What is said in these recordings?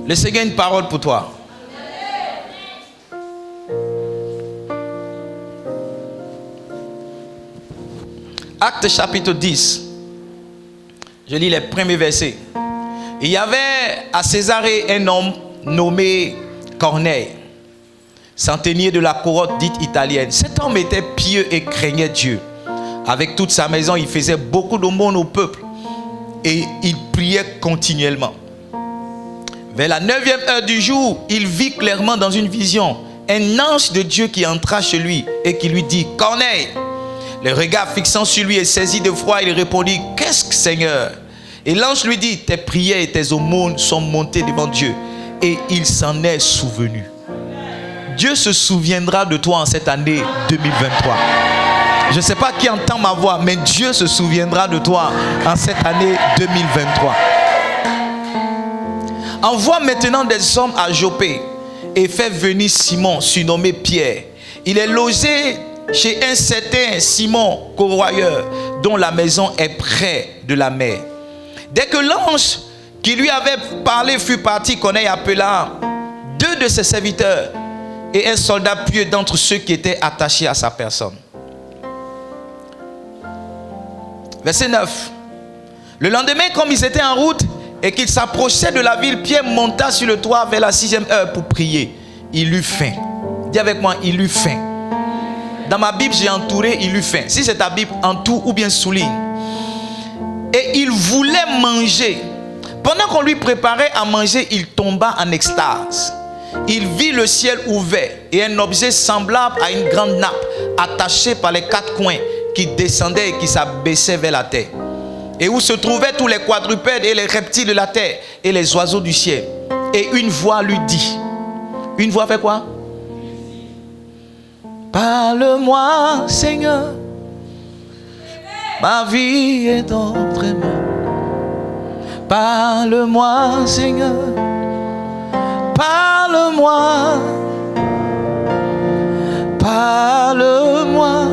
Le Seigneur a une parole pour toi. Actes chapitre 10. Je lis les premiers versets. Il y avait à Césarée un homme nommé Corneille, centenier de la couronne dite italienne. Cet homme était pieux et craignait Dieu. Avec toute sa maison, il faisait beaucoup d'aumônes au peuple et il priait continuellement. Vers la 9e heure du jour, il vit clairement dans une vision un ange de Dieu qui entra chez lui et qui lui dit: Corneille. Le regard fixant sur lui et saisi de froid, il répondit: qu'est-ce que, Seigneur? Et l'ange lui dit: tes prières et tes aumônes sont montées devant Dieu et il s'en est souvenu. Dieu se souviendra de toi en cette année 2023. Je ne sais pas qui entend ma voix, mais Dieu se souviendra de toi en cette année 2023. Envoie maintenant des hommes à Joppé et fais venir Simon, surnommé Pierre. Il est logé chez un certain Simon, corroyeur, dont la maison est près de la mer. Dès que l'ange qui lui avait parlé fut parti, Corneille appela 2 de ses serviteurs et un soldat pieux d'entre ceux qui étaient attachés à sa personne. Verset 9. Le lendemain, comme ils étaient en route et qu'ils s'approchaient de la ville, Pierre monta sur le toit vers la 6e heure pour prier. Il eut faim. Dis avec moi, il eut faim. Dans ma Bible, j'ai entouré, il eut faim. Si c'est ta Bible, entoure ou bien souligne. Et il voulait manger. Pendant qu'on lui préparait à manger, il tomba en extase. Il vit le ciel ouvert et un objet semblable à une grande nappe attachée par les 4 coins qui descendait et qui s'abaissait vers la terre. Et où se trouvaient tous les quadrupèdes et les reptiles de la terre et les oiseaux du ciel. Et une voix lui dit. Une voix fait quoi? Parle-moi, Seigneur, ma vie est dans tes mains. Parle-moi, Seigneur, parle-moi, parle-moi,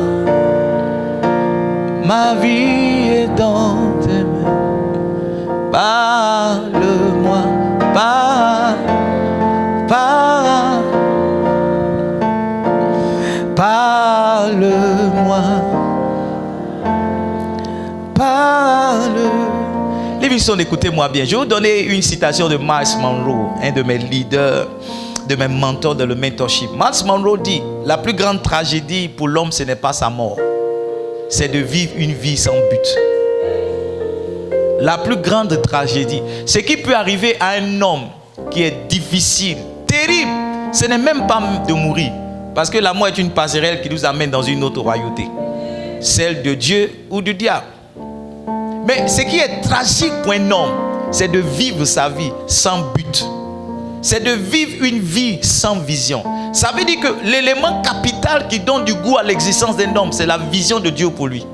ma vie est dans tes mains. Parle-moi, parle-moi, parle. L'émission, écoutez-moi bien. Je vais vous donner une citation de Myles Munroe, un de mes leaders, de mes mentors dans le mentorship. Myles Munroe dit: la plus grande tragédie pour l'homme, ce n'est pas sa mort, c'est de vivre une vie sans but. La plus grande tragédie, ce qui peut arriver à un homme qui est difficile, terrible, ce n'est même pas de mourir. Parce que la mort est une passerelle qui nous amène dans une autre royauté. Celle de Dieu ou du diable. Mais ce qui est tragique pour un homme, c'est de vivre sa vie sans but. C'est de vivre une vie sans vision. Ça veut dire que l'élément capital qui donne du goût à l'existence d'un homme, c'est la vision de Dieu pour lui.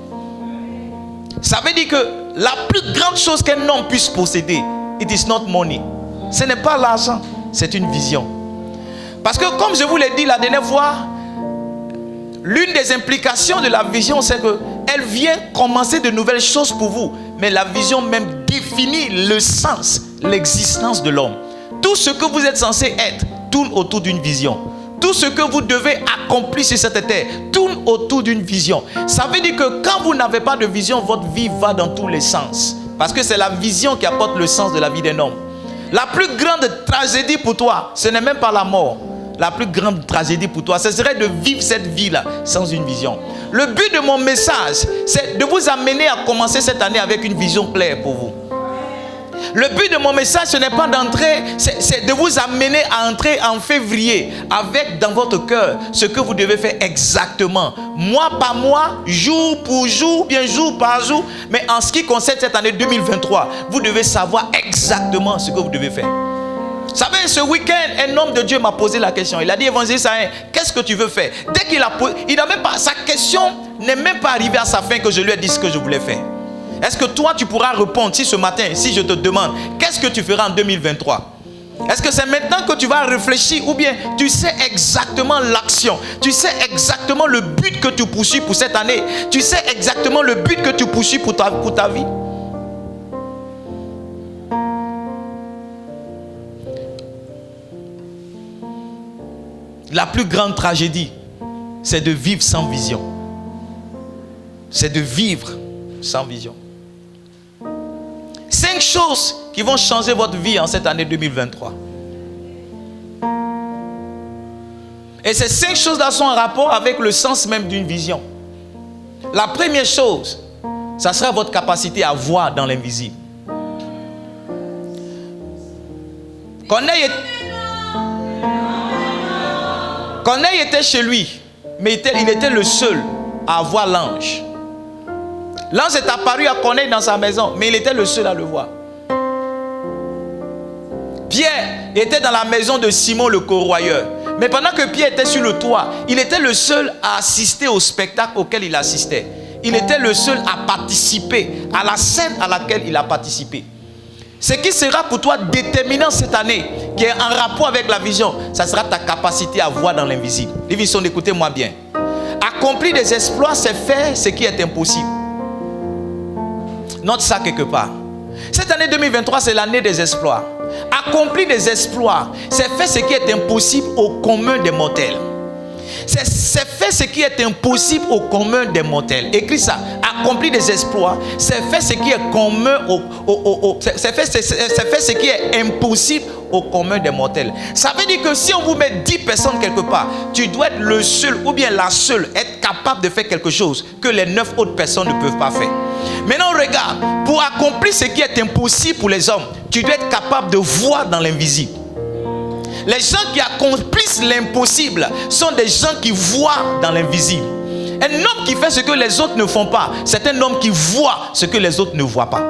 Ça veut dire que la plus grande chose qu'un homme puisse posséder, it is not money. Ce n'est pas l'argent, c'est une vision. Parce que comme je vous l'ai dit la dernière fois, l'une des implications de la vision, c'est qu'elle vient commencer de nouvelles choses pour vous. Mais la vision même définit le sens, l'existence de l'homme. Tout ce que vous êtes censé être tourne autour d'une vision. Tout ce que vous devez accomplir sur cette terre tourne autour d'une vision. Ça veut dire que quand vous n'avez pas de vision, votre vie va dans tous les sens. Parce que c'est la vision qui apporte le sens de la vie d'un homme. La plus grande tragédie pour toi, ce n'est même pas la mort. La plus grande tragédie pour toi, ce serait de vivre cette vie-là sans une vision. Le but de mon message, c'est de vous amener à commencer cette année avec une vision claire pour vous. Le but de mon message, ce n'est pas d'entrer, c'est de vous amener à entrer en février avec dans votre cœur ce que vous devez faire exactement. Mois par mois, jour pour jour, bien jour par jour. Mais en ce qui concerne cette année 2023, vous devez savoir exactement ce que vous devez faire. Vous savez, ce week-end, un homme de Dieu m'a posé la question. Il a dit: évangéliste, qu'est-ce que tu veux faire? Dès qu'il a posé, il n'a même pas, sa question n'est même pas arrivée à sa fin que je lui ai dit ce que je voulais faire. Est-ce que toi, tu pourras répondre si ce matin, si je te demande, qu'est-ce que tu feras en 2023? Est-ce que c'est maintenant que tu vas réfléchir ou bien tu sais exactement l'action? Tu sais exactement le but que tu poursuis pour cette année? Tu sais exactement le but que tu poursuis pour ta vie? La plus grande tragédie, c'est de vivre sans vision. C'est de vivre sans vision. 5 choses qui vont changer votre vie en cette année 2023. Et ces 5 choses-là sont en rapport avec le sens même d'une vision. La première chose, ça sera votre capacité à voir dans l'invisible. Corneille était chez lui, mais il était le seul à voir l'ange. L'ange est apparu à Corneille dans sa maison, mais il était le seul à le voir. Pierre était dans la maison de Simon le corroyeur. Mais pendant que Pierre était sur le toit, il était le seul à assister au spectacle auquel il assistait. Il était le seul à participer à la scène à laquelle il a participé. Ce qui sera pour toi déterminant cette année, qui est en rapport avec la vision, ça sera ta capacité à voir dans l'invisible. Les visions, écoutez-moi bien. Accomplir des exploits, c'est faire ce qui est impossible. Note ça quelque part. Cette année 2023, c'est l'année des exploits. Accomplir des exploits, c'est faire ce qui est impossible au commun des mortels. C'est faire ce qui est impossible au commun des mortels. Écris ça. Accomplir des exploits, c'est faire ce qui est commun c'est faire ce qui est impossible au commun des mortels. Ça veut dire que si on vous met 10 personnes quelque part, tu dois être le seul ou bien la seule être capable de faire quelque chose que les 9 autres personnes ne peuvent pas faire. Maintenant regarde, pour accomplir ce qui est impossible pour les hommes, tu dois être capable de voir dans l'invisible. Les gens qui accomplissent l'impossible sont des gens qui voient dans l'invisible. Un homme qui fait ce que les autres ne font pas, c'est un homme qui voit ce que les autres ne voient pas.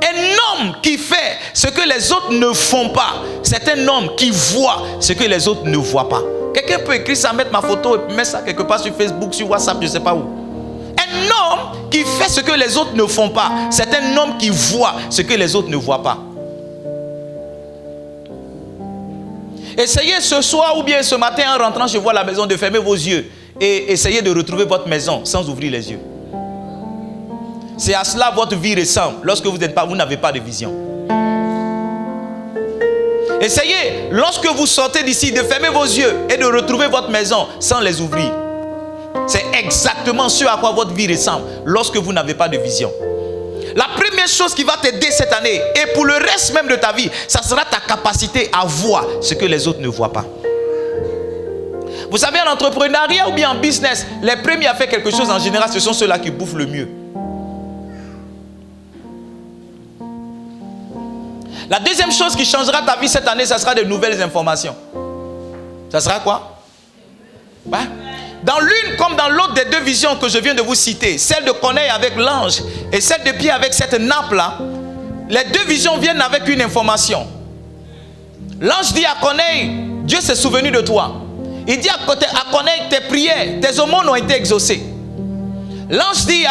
Un homme qui fait ce que les autres ne font pas, c'est un homme qui voit ce que les autres ne voient pas. Quelqu'un peut écrire ça, mettre ma photo et mettre ça quelque part sur Facebook, sur WhatsApp, je ne sais pas où. Un homme qui fait ce que les autres ne font pas, c'est un homme qui voit ce que les autres ne voient pas. Essayez ce soir ou bien ce matin en rentrant chez vous à la maison de fermer vos yeux et essayez de retrouver votre maison sans ouvrir les yeux. C'est à cela votre vie ressemble lorsque vous n'avez pas de vision. Essayez, lorsque vous sortez d'ici, de fermer vos yeux et de retrouver votre maison sans les ouvrir. C'est exactement ce à quoi votre vie ressemble lorsque vous n'avez pas de vision. La première chose qui va t'aider cette année et pour le reste même de ta vie, ça sera ta capacité à voir ce que les autres ne voient pas. Vous savez, en entrepreneuriat ou bien en business, les premiers à faire quelque chose en général, ce sont ceux-là qui bouffent le mieux. La deuxième chose qui changera ta vie cette année, ça sera de nouvelles informations. Ça sera quoi? Ouais. Dans l'une comme dans l'autre des 2 visions que je viens de vous citer, celle de Corneille avec l'ange et celle de Pierre avec cette nappe-là, les 2 visions viennent avec une information. L'ange dit à Corneille, Dieu s'est souvenu de toi. Il dit à Corneille, tes prières, tes aumônes ont été exaucées. L'ange dit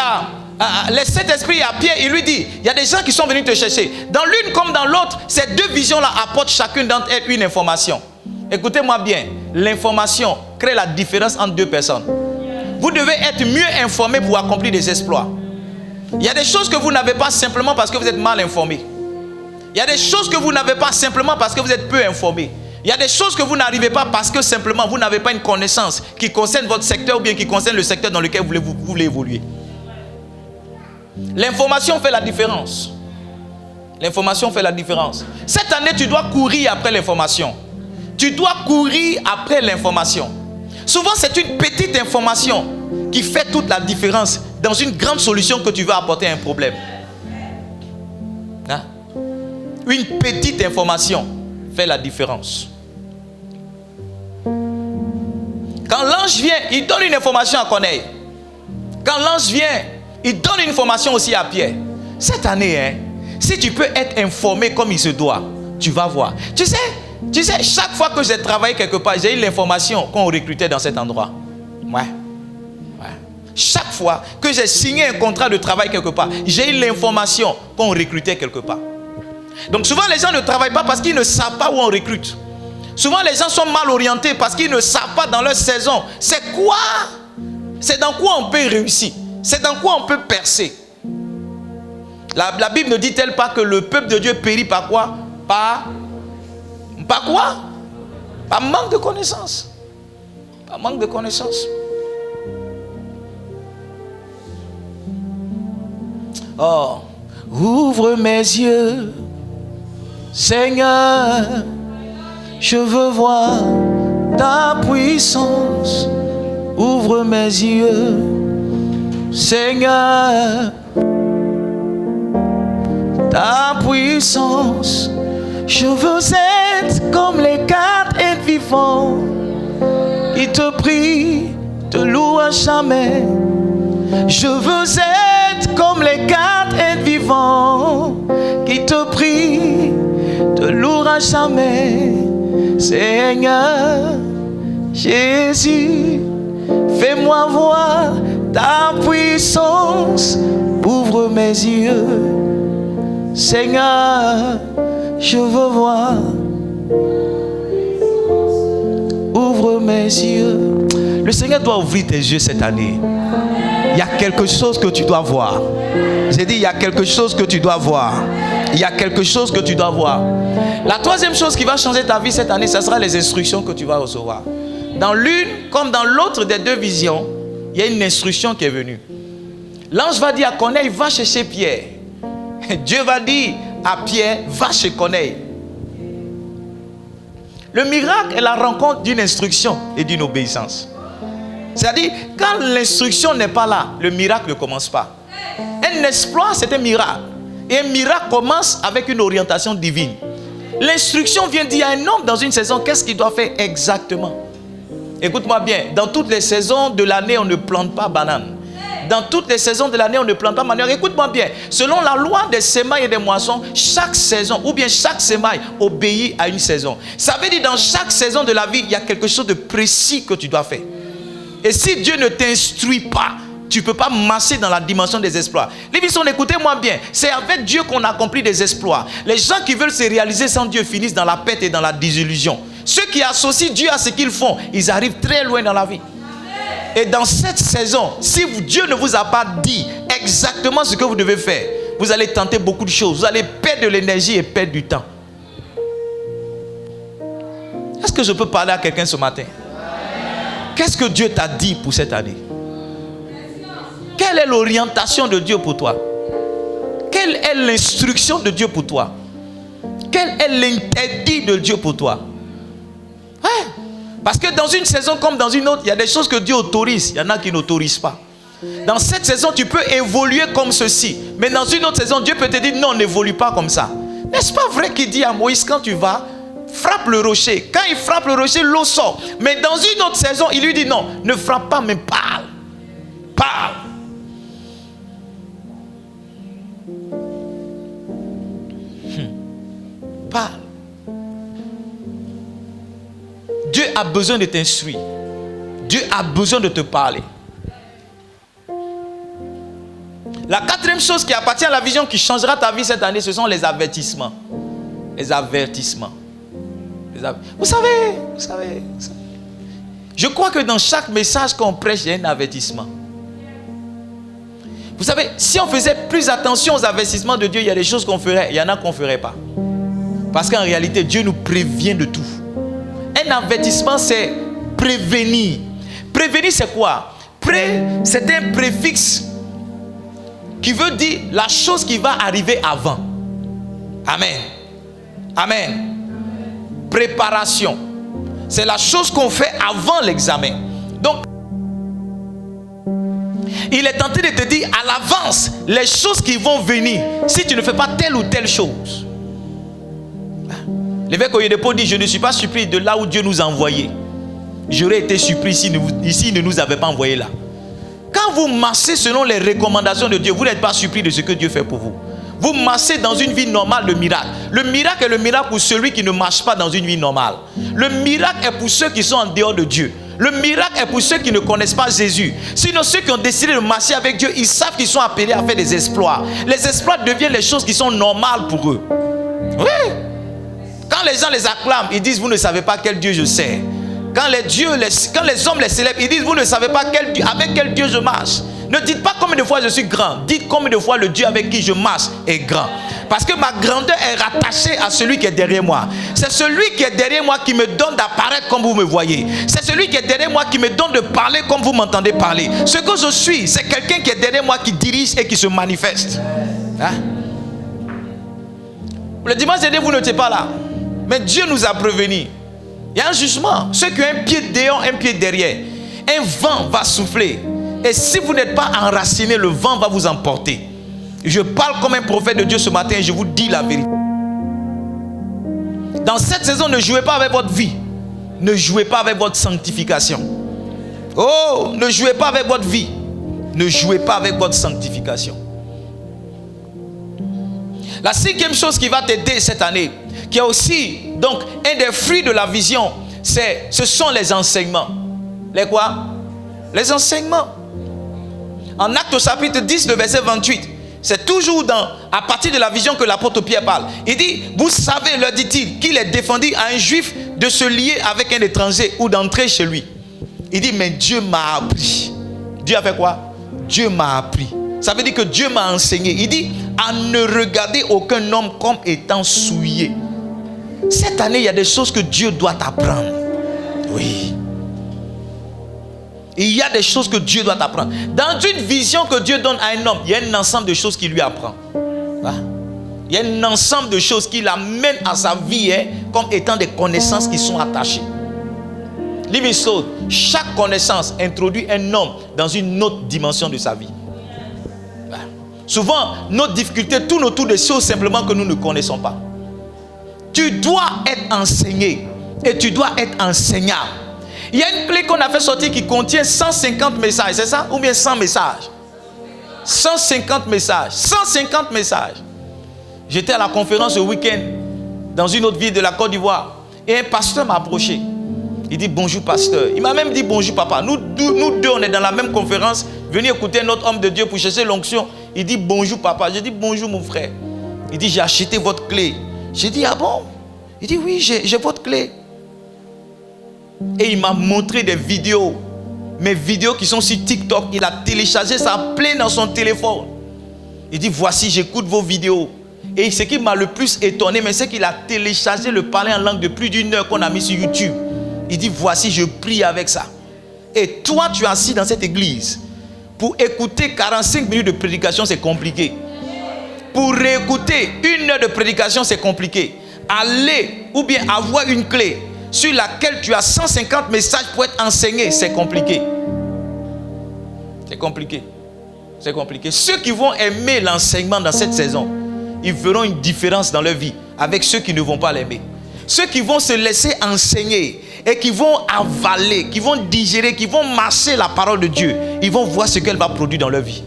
les 7 esprits à Pierre, il lui dit, il y a des gens qui sont venus te chercher. Dans l'une comme dans l'autre, ces 2 visions-là apportent chacune d'entre elles une information. Écoutez-moi bien, l'information crée la différence entre 2 personnes. Vous devez être mieux informé pour accomplir des exploits. Il y a des choses que vous n'avez pas simplement parce que vous êtes mal informé. Il y a des choses que vous n'avez pas simplement parce que vous êtes peu informé. Il y a des choses que vous n'arrivez pas parce que simplement vous n'avez pas une connaissance qui concerne votre secteur ou bien qui concerne le secteur dans lequel vous voulez évoluer. L'information fait la différence. L'information fait la différence. Cette année, tu dois courir après l'information. Tu dois courir après l'information. Souvent, c'est une petite information qui fait toute la différence dans une grande solution que tu veux apporter à un problème. Hein? Une petite information fait la différence. Quand l'ange vient, il donne une information à Corneille. Quand l'ange vient, il donne une information aussi à Pierre. Cette année, si tu peux être informé comme il se doit, tu vas voir. Tu sais, chaque fois que j'ai travaillé quelque part, j'ai eu l'information qu'on recrutait dans cet endroit. Ouais. Chaque fois que j'ai signé un contrat de travail quelque part, j'ai eu l'information qu'on recrutait quelque part. Donc souvent les gens ne travaillent pas parce qu'ils ne savent pas où on recrute. Souvent les gens sont mal orientés parce qu'ils ne savent pas dans leur saison. C'est dans quoi on peut réussir. C'est dans quoi on peut percer. La Bible ne dit-elle pas que le peuple de Dieu périt par quoi? Par quoi? Par manque de connaissance. Par manque de connaissance. Oh, ouvre mes yeux, Seigneur, je veux voir ta puissance. Ouvre mes yeux, Seigneur, ta puissance. Je veux être comme les quatre êtres vivants qui te prient, te louent à jamais. Je veux être comme les quatre êtres vivants qui te prient, te louent à jamais. Seigneur Jésus, fais-moi voir ta puissance. Ouvre mes yeux, Seigneur, je veux voir. Ouvre mes yeux. Le Seigneur doit ouvrir tes yeux cette année. Il y a quelque chose que tu dois voir. J'ai dit, il y a quelque chose que tu dois voir. Il y a quelque chose que tu dois voir. La troisième chose qui va changer ta vie cette année, ce sera les instructions que tu vas recevoir. Dans l'une comme dans l'autre des deux visions, il y a une instruction qui est venue. L'ange va dire à Corneille, va chercher Pierre. Dieu va dire à Pierre, va chez Corneille. Le miracle est la rencontre d'une instruction et d'une obéissance. C'est-à-dire, quand l'instruction n'est pas là, le miracle ne commence pas. Un exploit, c'est un miracle. Et un miracle commence avec une orientation divine. L'instruction vient dire à un homme dans une saison, qu'est-ce qu'il doit faire exactement? Écoute-moi bien, dans toutes les saisons de l'année, on ne plante pas banane. Dans toutes les saisons de l'année, on ne plante pas manioc. Écoute-moi bien, selon la loi des semailles et des moissons, chaque saison, ou bien chaque semaille, obéit à une saison. Ça veut dire dans chaque saison de la vie, il y a quelque chose de précis que tu dois faire. Et si Dieu ne t'instruit pas, tu ne peux pas marcher dans la dimension des exploits. Les bisons, écoutez-moi bien, c'est avec Dieu qu'on accomplit des exploits. Les gens qui veulent se réaliser sans Dieu finissent dans la perte et dans la désillusion. Ceux qui associent Dieu à ce qu'ils font, ils arrivent très loin dans la vie. Et dans cette saison, si Dieu ne vous a pas dit exactement ce que vous devez faire, vous allez tenter beaucoup de choses. Vous allez perdre de l'énergie et perdre du temps. Est-ce que je peux parler à quelqu'un ce matin? Qu'est-ce que Dieu t'a dit pour cette année? Quelle est l'orientation de Dieu pour toi? Quelle est l'instruction de Dieu pour toi? Quel est l'interdit de Dieu pour toi? Ouais. Parce que dans une saison comme dans une autre, il y a des choses que Dieu autorise, il y en a qui n'autorisent pas. Dans cette saison, tu peux évoluer comme ceci. Mais dans une autre saison, Dieu peut te dire non, n'évolue pas comme ça. N'est-ce pas vrai qu'il dit à Moïse, quand tu vas, frappe le rocher. Quand il frappe le rocher, l'eau sort. Mais dans une autre saison, il lui dit non, ne frappe pas, mais parle. Parle. Parle. Dieu a besoin de t'instruire. Dieu a besoin de te parler. La quatrième chose qui appartient à la vision qui changera ta vie cette année, ce sont les avertissements. Les avertissements. Vous savez. Je crois que dans chaque message qu'on prêche, il y a un avertissement. Vous savez, si on faisait plus attention aux avertissements de Dieu, il y a des choses qu'on ferait, il y en a qu'on ne ferait pas. Parce qu'en réalité, Dieu nous prévient de tout. Un avertissement, c'est prévenir. Prévenir, c'est quoi? C'est un préfixe qui veut dire la chose qui va arriver avant. Amen. Amen. Préparation. C'est la chose qu'on fait avant l'examen. Donc, il est tenté de te dire à l'avance les choses qui vont venir si tu ne fais pas telle ou telle chose. L'évêque Oyedepo dit, je ne suis pas surpris de là où Dieu nous a envoyés. J'aurais été surpris s'il ne nous avait pas envoyés là. Quand vous marchez selon les recommandations de Dieu, vous n'êtes pas surpris de ce que Dieu fait pour vous. Vous marchez dans une vie normale de miracle. Le miracle est le miracle pour celui qui ne marche pas dans une vie normale. Le miracle est pour ceux qui sont en dehors de Dieu. Le miracle est pour ceux qui ne connaissent pas Jésus. Sinon, ceux qui ont décidé de marcher avec Dieu, ils savent qu'ils sont appelés à faire des exploits. Les exploits deviennent les choses qui sont normales pour eux. Oui. Quand les gens les acclament, ils disent, vous ne savez pas quel Dieu je sers. Quand les hommes les célèbrent, ils disent, vous ne savez pas avec quel Dieu je marche. Ne dites pas combien de fois je suis grand. Dites combien de fois le Dieu avec qui je marche est grand. Parce que ma grandeur est rattachée à celui qui est derrière moi. C'est celui qui est derrière moi qui me donne d'apparaître comme vous me voyez. C'est celui qui est derrière moi qui me donne de parler comme vous m'entendez parler. Ce que je suis, c'est quelqu'un qui est derrière moi qui dirige et qui se manifeste. Hein? Le dimanche dernier, vous n'étiez pas là. Mais Dieu nous a prévenus. Il y a un jugement. Ceux qui ont un pied dehors, un pied derrière. Un vent va souffler. Et si vous n'êtes pas enraciné, le vent va vous emporter. Je parle comme un prophète de Dieu ce matin et je vous dis la vérité. Dans cette saison, ne jouez pas avec votre vie. Ne jouez pas avec votre sanctification. Oh, ne jouez pas avec votre vie. Ne jouez pas avec votre sanctification. La cinquième chose qui va t'aider cette année, qui est aussi donc un des fruits de la vision, ce sont les enseignements. Les quoi? Les enseignements. En Actes au chapitre 10, le verset 28, c'est toujours à partir de la vision que l'apôtre Pierre parle. Il dit, vous savez, leur dit-il, qu'il est défendu à un juif de se lier avec un étranger ou d'entrer chez lui. Il dit, mais Dieu m'a appris. Dieu a fait quoi? Dieu m'a appris. Ça veut dire que Dieu m'a enseigné. Il dit, à ne regarder aucun homme comme étant souillé. Cette année, il y a des choses que Dieu doit t'apprendre. Oui. Il y a des choses que Dieu doit t'apprendre. Dans une vision que Dieu donne à un homme, il y a un ensemble de choses qu'il lui apprend. Il y a un ensemble de choses qu'il amène à sa vie comme étant des connaissances qui sont attachées. Living Soul, chaque connaissance introduit un homme dans une autre dimension de sa vie. Souvent, nos difficultés tournent autour des choses simplement que nous ne connaissons pas. Tu dois être enseigné et tu dois être enseignable. Il y a une clé qu'on a fait sortir qui contient 150 messages, c'est ça? Ou bien 100 messages? 150 messages. 150 messages. J'étais à la conférence ce week-end dans une autre ville de la Côte d'Ivoire et un pasteur m'a approché. Il dit bonjour pasteur. Il m'a même dit bonjour papa. Nous deux on est dans la même conférence. Venez écouter notre homme de Dieu pour chercher l'onction. Il dit bonjour papa. Je dis bonjour mon frère. Il dit j'ai acheté votre clé. J'ai dit ah bon? Il dit oui j'ai votre clé. Et il m'a montré des vidéos. Mes vidéos qui sont sur TikTok. Il a téléchargé ça plein dans son téléphone. Il dit voici j'écoute vos vidéos. Et ce qui m'a le plus étonné, mais c'est qu'il a téléchargé le parler en langue de plus d'1 heure qu'on a mis sur YouTube. Il dit voici je prie avec ça. Et toi tu es assis dans cette église. Pour écouter 45 minutes de prédication c'est compliqué. Pour réécouter 1 heure de prédication c'est compliqué. Aller ou bien avoir une clé sur laquelle tu as 150 messages pour être enseigné, c'est compliqué. C'est compliqué. C'est compliqué. Ceux qui vont aimer l'enseignement dans cette saison, ils verront une différence dans leur vie avec ceux qui ne vont pas l'aimer. Ceux qui vont se laisser enseigner et qui vont avaler, qui vont digérer, qui vont mâcher la parole de Dieu, ils vont voir ce qu'elle va produire dans leur vie.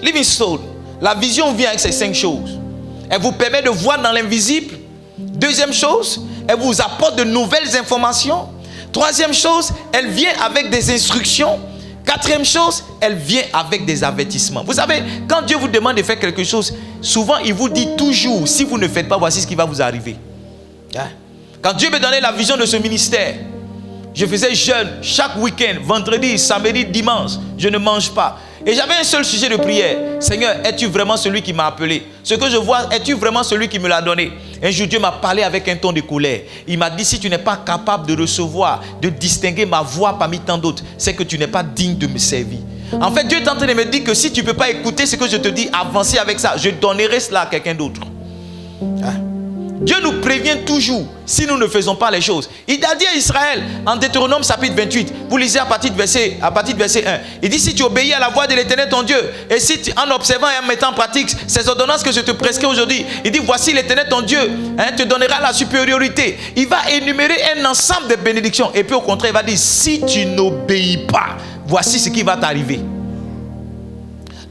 Living Soul, la vision vient avec ces 5 choses. Elle vous permet de voir dans l'invisible. Deuxième chose, elle vous apporte de nouvelles informations. Troisième chose, elle vient avec des instructions. Quatrième chose, elle vient avec des avertissements. Vous savez, quand Dieu vous demande de faire quelque chose, souvent il vous dit toujours, si vous ne faites pas, voici ce qui va vous arriver. Quand Dieu me donnait la vision de ce ministère, je faisais jeûne chaque week-end, vendredi, samedi, dimanche, je ne mange pas. Et j'avais un seul sujet de prière. Seigneur, es-tu vraiment celui qui m'a appelé? Ce que je vois, es-tu vraiment celui qui me l'a donné? Un jour, Dieu m'a parlé avec un ton de colère. Il m'a dit, si tu n'es pas capable de recevoir, de distinguer ma voix parmi tant d'autres, c'est que tu n'es pas digne de me servir. En fait, Dieu est en train de me dire que si tu ne peux pas écouter ce que je te dis, avancer avec ça, je donnerai cela à quelqu'un d'autre. Dieu nous prévient toujours si nous ne faisons pas les choses. Il a dit à Israël en Deutéronome chapitre 28, vous lisez à partir de verset 1, il dit si tu obéis à la voix de l'Éternel ton Dieu et si en observant et en mettant en pratique ces ordonnances que je te prescris aujourd'hui, il dit voici l'Éternel ton Dieu te donnera la supériorité. Il va énumérer un ensemble de bénédictions et puis au contraire il va dire si tu n'obéis pas, voici ce qui va t'arriver.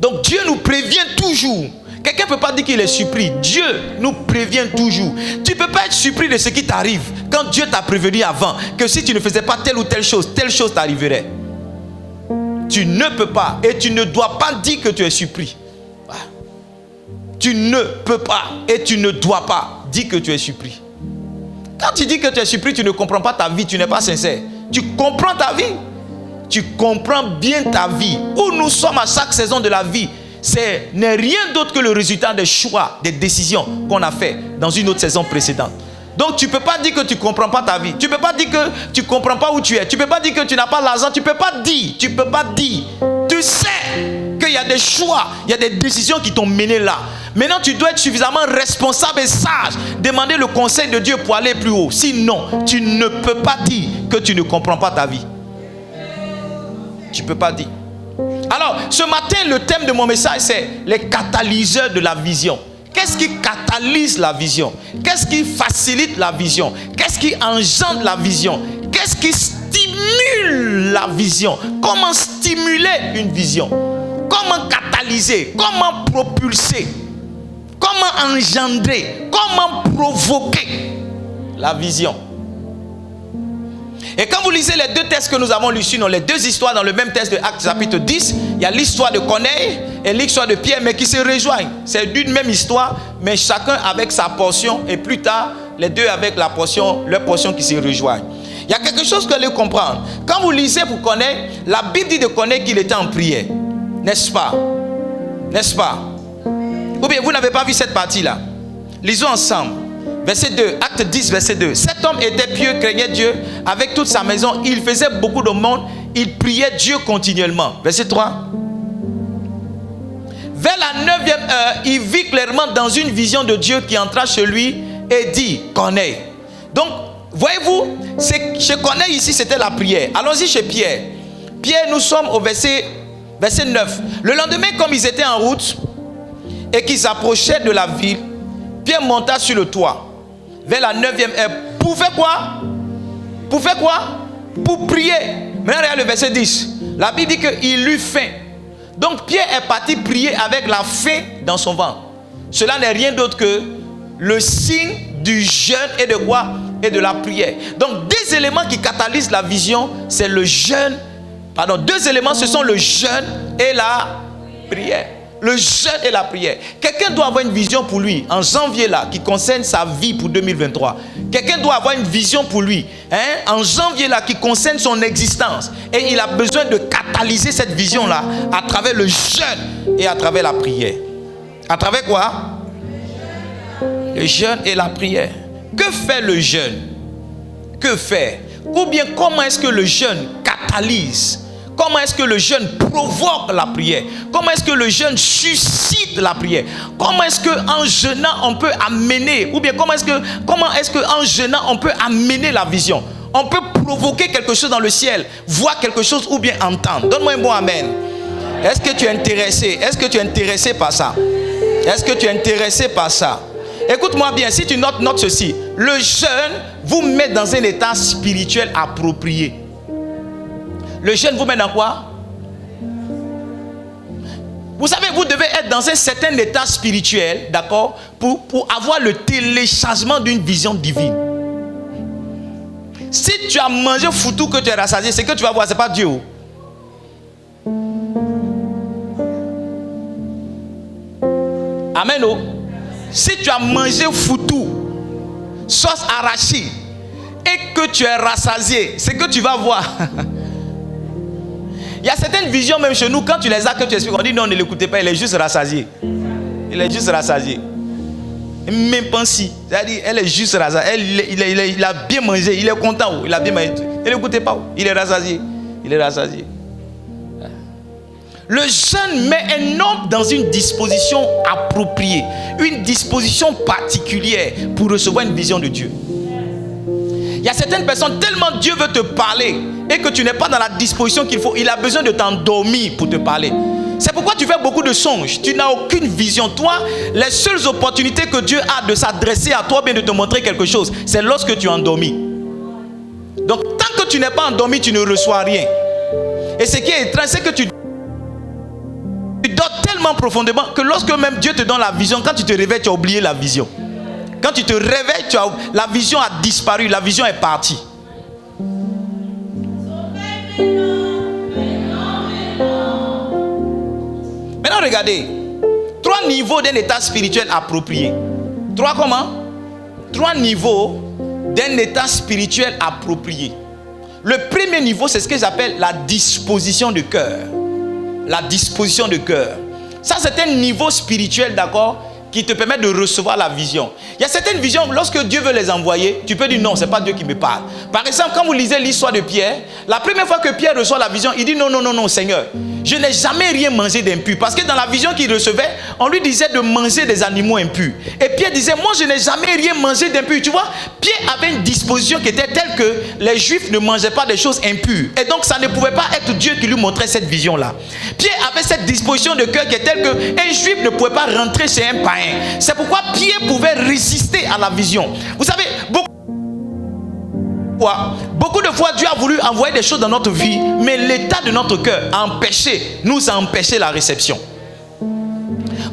Donc Dieu nous prévient toujours. Quelqu'un ne peut pas dire qu'il est surpris. Dieu nous prévient toujours. Tu ne peux pas être surpris de ce qui t'arrive quand Dieu t'a prévenu avant que si tu ne faisais pas telle chose t'arriverait. Tu ne peux pas et tu ne dois pas dire que tu es surpris. Tu ne peux pas et tu ne dois pas dire que tu es surpris. Quand tu dis que tu es surpris, tu ne comprends pas ta vie, tu n'es pas sincère. Tu comprends ta vie. tu comprends bien ta vie, où nous sommes à chaque saison de la vie, n'est rien d'autre que le résultat des choix, des décisions qu'on a fait dans une autre saison précédente. Donc tu ne peux pas dire que tu ne comprends pas ta vie. Tu ne peux pas dire que tu ne comprends pas où tu es. Tu ne peux pas dire que tu n'as pas l'argent. Tu ne peux pas dire. Tu ne peux pas dire. Tu sais qu'il y a des choix, il y a des décisions qui t'ont mené là. Maintenant, tu dois être suffisamment responsable et sage. Demander le conseil de Dieu pour aller plus haut. Sinon, tu ne peux pas dire que tu ne comprends pas ta vie. Tu ne peux pas dire. Alors, ce matin, le thème de mon message, c'est les catalyseurs de la vision. Qu'est-ce qui catalyse la vision? Qu'est-ce qui facilite la vision? Qu'est-ce qui engendre la vision? Qu'est-ce qui stimule la vision? Comment stimuler une vision? Comment catalyser? Comment propulser? Comment engendrer? Comment provoquer la vision? Et quand vous lisez les deux textes que nous avons lus, sinon les deux histoires dans le même texte de Actes chapitre 10, il y a l'histoire de Corneille et l'histoire de Pierre, mais qui se rejoignent. C'est d'une même histoire, mais chacun avec sa portion, et plus tard, les deux avec leur portion qui se rejoignent. Il y a quelque chose que vous comprendre. Quand vous lisez pour Corneille, la Bible dit de Corneille qu'il était en prière. N'est-ce pas? N'est-ce pas? Ou bien vous n'avez pas vu cette partie-là? Lisons ensemble. Verset 2, acte 10, verset 2. Cet homme était pieux, craignait Dieu avec toute sa maison. Il faisait beaucoup de monde. Il priait Dieu continuellement. Verset 3. Vers la 9e heure, il vit clairement dans une vision de Dieu qui entra chez lui et dit, Corneille. Donc, voyez-vous, chez Corneille ici, c'était la prière. Allons-y chez Pierre. Pierre, nous sommes au verset 9. Le lendemain, comme ils étaient en route et qu'ils approchaient de la ville, Pierre monta sur le toit. Vers la 9e heure, pour faire quoi? Pour faire quoi? Pour prier. Maintenant, regarde le verset 10. La Bible dit qu'il eut faim. Donc, Pierre est parti prier avec la faim dans son ventre. Cela n'est rien d'autre que le signe du jeûne et de quoi? Et de la prière. Donc, deux éléments qui catalysent la vision, c'est le jeûne. Pardon, deux éléments, ce sont le jeûne et la prière. Le jeûne et la prière. Quelqu'un doit avoir une vision pour lui en janvier là qui concerne sa vie pour 2023. Quelqu'un doit avoir une vision pour lui en janvier là qui concerne son existence. Et il a besoin de catalyser cette vision là à travers le jeûne et à travers la prière. À travers quoi? Le jeûne et la prière. Que fait le jeûne? Que faire? Ou bien comment est-ce que le jeûne catalyse? Comment est-ce que le jeûne provoque la prière? Comment est-ce que le jeûne suscite la prière? Comment est-ce qu'en jeûnant on peut amener, ou bien comment est-ce qu'en jeûnant on peut amener la vision? On peut provoquer quelque chose dans le ciel, voir quelque chose ou bien entendre. Donne-moi un bon amen. Est-ce que tu es intéressé? Est-ce que tu es intéressé par ça? Est-ce que tu es intéressé par ça? Écoute-moi bien, si tu notes ceci. Le jeûne vous met dans un état spirituel approprié. Le jeûne vous met dans quoi? Vous savez, vous devez être dans un certain état spirituel, d'accord, pour avoir le téléchargement d'une vision divine. Si tu as mangé foutu que tu es rassasié, c'est que tu vas voir, c'est pas Dieu. Amen. Oh. Si tu as mangé foutu, sauce arachide, et que tu es rassasié, c'est que tu vas voir. Il y a certaines visions même chez nous, quand tu les as, que tu expliques, on dit non, ne l'écoutez pas, il est juste rassasié. Il est juste rassasié. Même pas si. C'est-à-dire, elle est juste rassasiée. Il a bien mangé, il est content. Il a bien mangé. Ne l'écoutez pas. Il est rassasié. Il est rassasié. Le jeûne met un homme dans une disposition appropriée, une disposition particulière pour recevoir une vision de Dieu. Il y a certaines personnes, tellement Dieu veut te parler et que tu n'es pas dans la disposition qu'il faut, il a besoin de t'endormir pour te parler. C'est pourquoi tu fais beaucoup de songes. Tu n'as aucune vision. Toi, les seules opportunités que Dieu a de s'adresser à toi, bien de te montrer quelque chose, c'est lorsque tu es endormi. Donc, tant que tu n'es pas endormi, tu ne reçois rien. Et ce qui est étrange, c'est que tu dors tellement profondément que lorsque même Dieu te donne la vision, quand tu te réveilles, tu as oublié la vision. Quand tu te réveilles, la vision a disparu, la vision est partie. Maintenant, regardez. 3 niveaux d'un état spirituel approprié. 3 comment? 3 niveaux d'un état spirituel approprié. Le premier niveau, c'est ce que j'appelle la disposition de cœur. La disposition de cœur. Ça, c'est un niveau spirituel, d'accord, qui te permet de recevoir la vision. Il y a certaines visions, lorsque Dieu veut les envoyer, tu peux dire non, c'est pas Dieu qui me parle. Par exemple, quand vous lisez l'histoire de Pierre, la première fois que Pierre reçoit la vision, il dit non, non, non, non, Seigneur, je n'ai jamais rien mangé d'impur. Parce que dans la vision qu'il recevait, on lui disait de manger des animaux impurs. Et Pierre disait, moi je n'ai jamais rien mangé d'impur. Tu vois, Pierre avait une disposition qui était telle que les Juifs ne mangeaient pas des choses impures. Et donc ça ne pouvait pas être Dieu qui lui montrait cette vision-là. Pierre avait cette disposition de cœur qui est telle qu'un Juif ne pouvait pas rentrer chez un païen. C'est pourquoi Pierre pouvait résister à la vision. Vous savez, beaucoup de fois Dieu a voulu envoyer des choses dans notre vie, mais l'état de notre cœur nous a empêché la réception.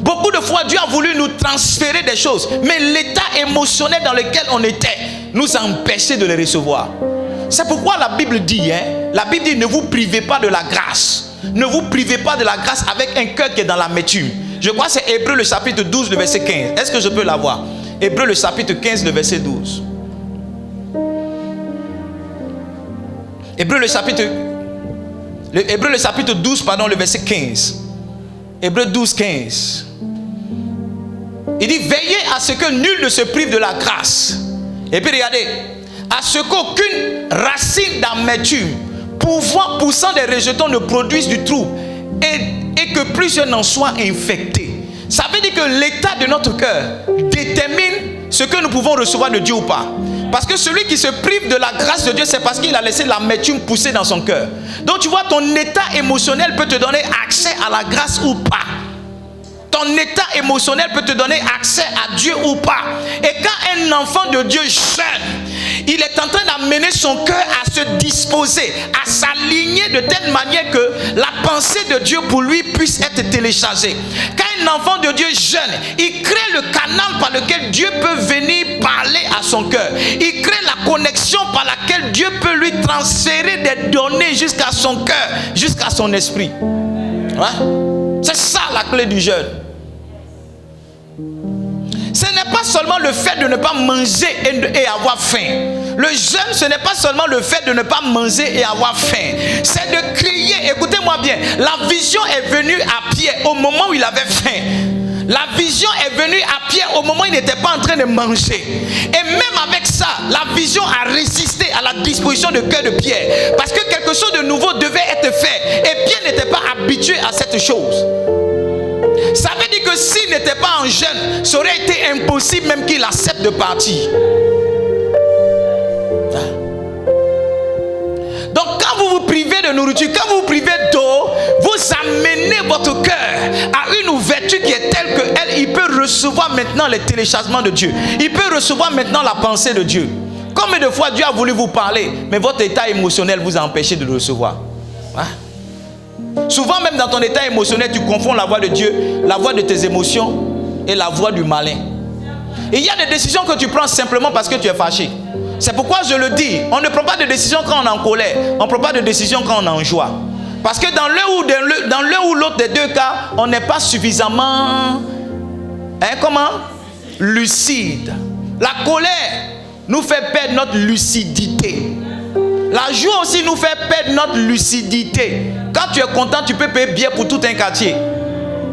Beaucoup de fois Dieu a voulu nous transférer des choses, mais l'état émotionnel dans lequel on était nous a empêché de les recevoir. C'est pourquoi la Bible dit, ne vous privez pas de la grâce. Ne vous privez pas de la grâce avec un cœur qui est dans l'amertume. Je crois que c'est Hébreux le chapitre 12, le verset 15. Est-ce que je peux l'avoir? Hébreux le chapitre 15, le verset 12. Hébreux le chapitre 12, pardon, le verset 15. Hébreux 12, 15. Il dit, veillez à ce que nul ne se prive de la grâce. Et puis regardez, à ce qu'aucune racine d'amertume poussant des rejetons ne produise du trouble et que plusieurs n'en soient infectés. Ça veut dire que l'état de notre cœur détermine ce que nous pouvons recevoir de Dieu ou pas. Parce que celui qui se prive de la grâce de Dieu, c'est parce qu'il a laissé l'amertume pousser dans son cœur. Donc tu vois, ton état émotionnel peut te donner accès à la grâce ou pas. Ton état émotionnel peut te donner accès à Dieu ou pas. Et quand un enfant de Dieu jeûne, il est en train d'amener son cœur à se disposer, à s'aligner de telle manière que la pensée de Dieu pour lui puisse être téléchargée. Quand un enfant de Dieu jeûne, il crée le canal par lequel Dieu peut venir parler à son cœur. Il crée la connexion par laquelle Dieu peut lui transférer des données jusqu'à son cœur, jusqu'à son esprit. Ouais? C'est ça la clé du jeûne. Ce n'est pas seulement le fait de ne pas manger et avoir faim. Le jeûne, ce n'est pas seulement le fait de ne pas manger et avoir faim. C'est de crier. Écoutez-moi bien. La vision est venue à Pierre au moment où il avait faim. La vision est venue à Pierre au moment où il n'était pas en train de manger. Et même avec ça, la vision a résisté à la disposition de cœur de Pierre. Parce que quelque chose de nouveau devait être fait. Et Pierre n'était pas habitué à cette chose. Ça veut dire que s'il n'était pas en jeûne, ça aurait été impossible même qu'il accepte de partir. Donc quand vous vous privez de nourriture, quand vous vous privez d'eau, vous amenez votre cœur à une ouverture qui est telle qu'il peut recevoir maintenant les téléchargements de Dieu. Il peut recevoir maintenant la pensée de Dieu. Combien de fois Dieu a voulu vous parler, mais votre état émotionnel vous a empêché de le recevoir. Souvent même dans ton état émotionnel, tu confonds la voix de Dieu, la voix de tes émotions et la voix du malin. Et il y a des décisions que tu prends simplement parce que tu es fâché. C'est pourquoi je le dis, on ne prend pas de décision quand on est en colère, on ne prend pas de décision quand on est en joie. Parce que dans l'un ou l'autre des deux cas, on n'est pas suffisamment lucide. La colère nous fait perdre notre lucidité. La joie aussi nous fait perdre notre lucidité. Quand tu es content, tu peux payer bien pour tout un quartier.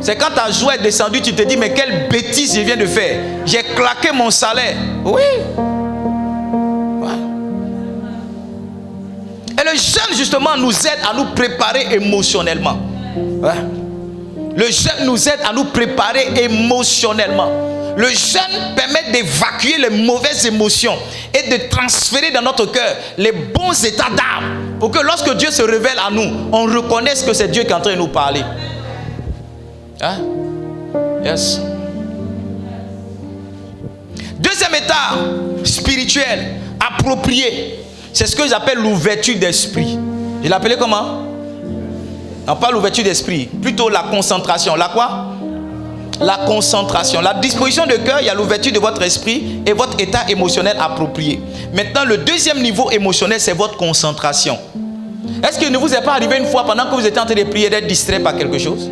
C'est quand ta joie est descendue, tu te dis, mais quelle bêtise je viens de faire. J'ai claqué mon salaire. Oui. Et le jeûne justement nous aide à nous préparer émotionnellement. Le jeûne nous aide à nous préparer émotionnellement. Le jeûne permet d'évacuer les mauvaises émotions et de transférer dans notre cœur les bons états d'âme pour que lorsque Dieu se révèle à nous, on reconnaisse que c'est Dieu qui est en train de nous parler. Yes. Deuxième état spirituel approprié, c'est ce que j'appelle l'ouverture d'esprit. Je l'appelais comment? Non, pas l'ouverture d'esprit, plutôt la concentration. La quoi? La concentration. La disposition de cœur, il y a l'ouverture de votre esprit et votre état émotionnel approprié. Maintenant, le deuxième niveau émotionnel, c'est votre concentration. Est-ce qu'il ne vous est pas arrivé une fois pendant que vous étiez en train de prier d'être distrait par quelque chose?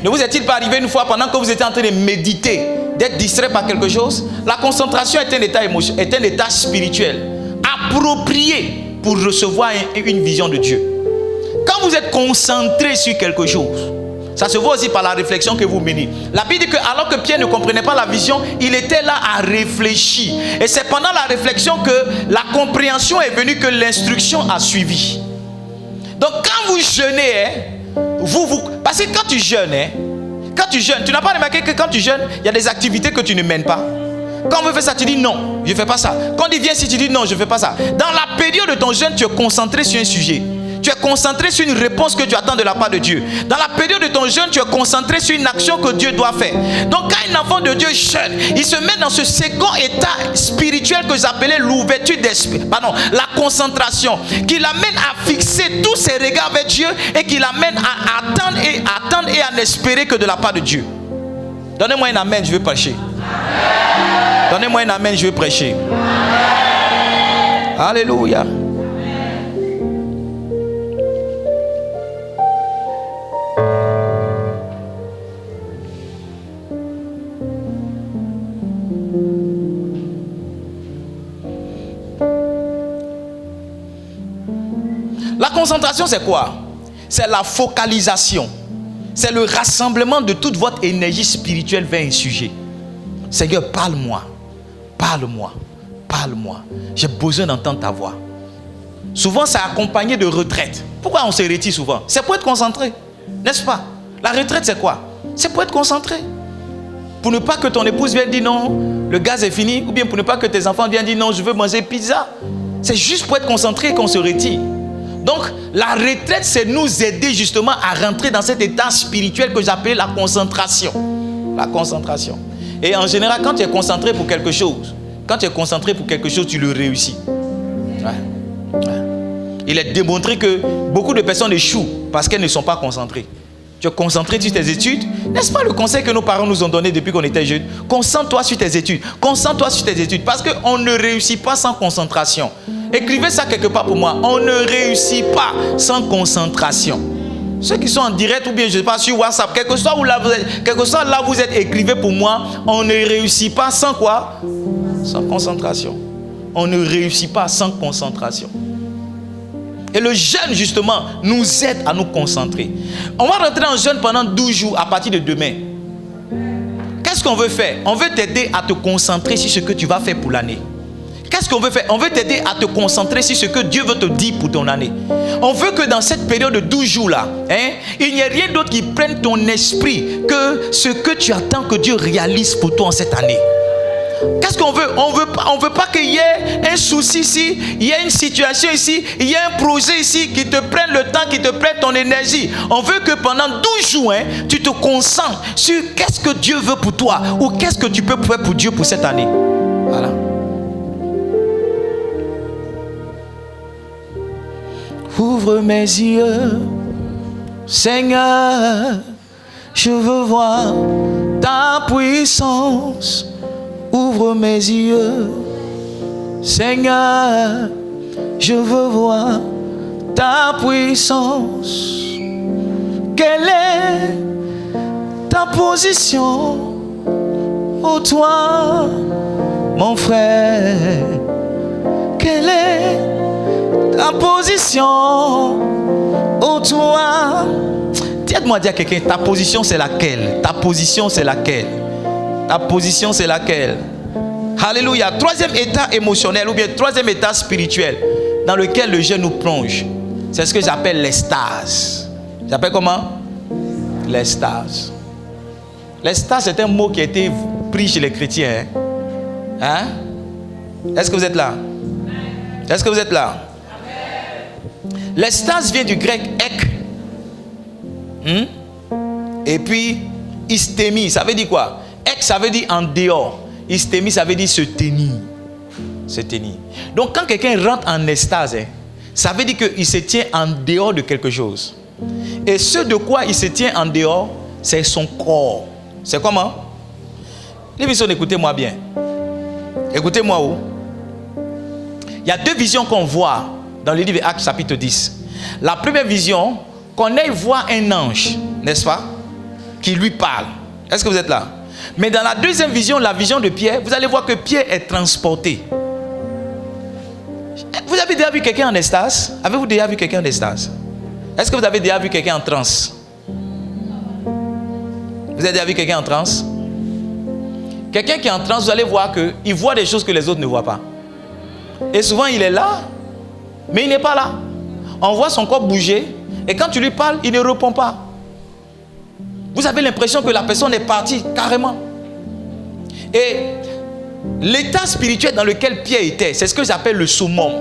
Ne vous est-il pas arrivé une fois pendant que vous étiez en train de méditer d'être distrait par quelque chose? La concentration est un état spirituel approprié pour recevoir une vision de Dieu. Quand vous êtes concentré sur quelque chose, ça se voit aussi par la réflexion que vous menez. La Bible dit que alors que Pierre ne comprenait pas la vision, il était là à réfléchir. Et c'est pendant la réflexion que la compréhension est venue, que l'instruction a suivi. Donc quand vous jeûnez, parce que quand tu jeûnes, tu n'as pas remarqué que quand tu jeûnes, il y a des activités que tu ne mènes pas. Quand on veut faire ça, tu dis non, je ne fais pas ça. Quand il vient ici, tu dis non, je ne fais pas ça. Dans la période de ton jeûne, tu es concentré sur un sujet. Tu es concentré sur une réponse que tu attends de la part de Dieu. Dans la période de ton jeûne, tu es concentré sur une action que Dieu doit faire. Donc quand un enfant de Dieu jeûne, il se met dans ce second état spirituel que j'appelais l'ouverture d'esprit. Pardon, la concentration. Qui l'amène à fixer tous ses regards vers Dieu et qui l'amène à attendre et à n'espérer que de la part de Dieu. Donnez-moi un amen, je vais prêcher. Donnez-moi un amen, je vais prêcher. Alléluia. La concentration, c'est quoi? C'est la focalisation. C'est le rassemblement de toute votre énergie spirituelle vers un sujet. Seigneur, parle-moi. Parle-moi. Parle-moi. J'ai besoin d'entendre ta voix. Souvent, c'est accompagné de retraite. Pourquoi on se retire souvent? C'est pour être concentré. N'est-ce pas? La retraite, c'est quoi? C'est pour être concentré. Pour ne pas que ton épouse vienne dire non, le gaz est fini. Ou bien pour ne pas que tes enfants viennent dire non, je veux manger pizza. C'est juste pour être concentré qu'on se retire. Donc, la retraite, c'est nous aider justement à rentrer dans cet état spirituel que j'appelle la concentration. La concentration. Et en général, quand tu es concentré pour quelque chose, tu le réussis. Ouais. Il est démontré que beaucoup de personnes échouent parce qu'elles ne sont pas concentrées. Tu es concentré sur tes études. N'est-ce pas le conseil que nos parents nous ont donné depuis qu'on était jeunes? Concentre-toi sur tes études. Concentre-toi sur tes études. Parce qu'on ne réussit pas sans concentration. Écrivez ça quelque part pour moi. On ne réussit pas sans concentration. Ceux qui sont en direct ou bien je ne sais pas sur WhatsApp, quelque soit là vous êtes, écrivez pour moi. On ne réussit pas sans quoi? Sans concentration. On ne réussit pas sans concentration. Et le jeûne, justement, nous aide à nous concentrer. On va rentrer en jeûne pendant 12 jours à partir de demain. Qu'est-ce qu'on veut faire? On veut t'aider à te concentrer sur ce que tu vas faire pour l'année. Qu'est-ce qu'on veut faire? On veut t'aider à te concentrer sur ce que Dieu veut te dire pour ton année. On veut que dans cette période de 12 jours-là, il n'y ait rien d'autre qui prenne ton esprit que ce que tu attends que Dieu réalise pour toi en cette année. Qu'est-ce qu'on veut? On veut pas qu'il y ait un souci ici, il y ait une situation ici, il y ait un projet ici qui te prenne le temps, qui te prenne ton énergie. On veut que pendant 12 jours, tu te concentres sur qu'est-ce que Dieu veut pour toi ou qu'est-ce que tu peux faire pour Dieu pour cette année. Voilà. Ouvre mes yeux, Seigneur, je veux voir ta puissance. Ouvre mes yeux, Seigneur, je veux voir ta puissance. Quelle est ta position, ô toi, mon frère? Quelle est ta position, ô toi? Dites-moi à quelqu'un, ta position c'est laquelle? Ta position c'est laquelle? Ta position c'est laquelle? Alléluia. Troisième état émotionnel ou bien troisième état spirituel dans lequel le jeûne nous plonge, c'est ce que j'appelle l'extase. J'appelle comment? L'extase. L'extase, c'est un mot qui a été pris chez les chrétiens. Hein? Est-ce que vous êtes là? Est-ce que vous êtes là? L'extase vient du grec ek. Et puis hystémie, ça veut dire quoi? Ek, ça veut dire en dehors. Hystémie, ça veut dire se tenir. Se tenir. Donc quand quelqu'un rentre en extase, ça veut dire qu'il se tient en dehors de quelque chose. Et ce de quoi il se tient en dehors, c'est son corps. C'est comment? Les visions, écoutez-moi bien. Écoutez-moi où? Il y a deux visions qu'on voit dans le livre Actes chapitre 10. La première vision, qu'on aille voir un ange, n'est-ce pas? Qui lui parle. Est-ce que vous êtes là? Mais dans la deuxième vision, la vision de Pierre, vous allez voir que Pierre est transporté. Vous avez déjà vu quelqu'un en extase? Avez-vous déjà vu quelqu'un en extase? Est-ce que vous avez déjà vu quelqu'un en transe? Vous avez déjà vu quelqu'un en transe? Quelqu'un qui est en transe, vous allez voir qu'il voit des choses que les autres ne voient pas. Et souvent, il est là, mais il n'est pas là. On voit son corps bouger, et quand tu lui parles, il ne répond pas. Vous avez l'impression que la personne est partie carrément. Et l'état spirituel dans lequel Pierre était, c'est ce que j'appelle le summum.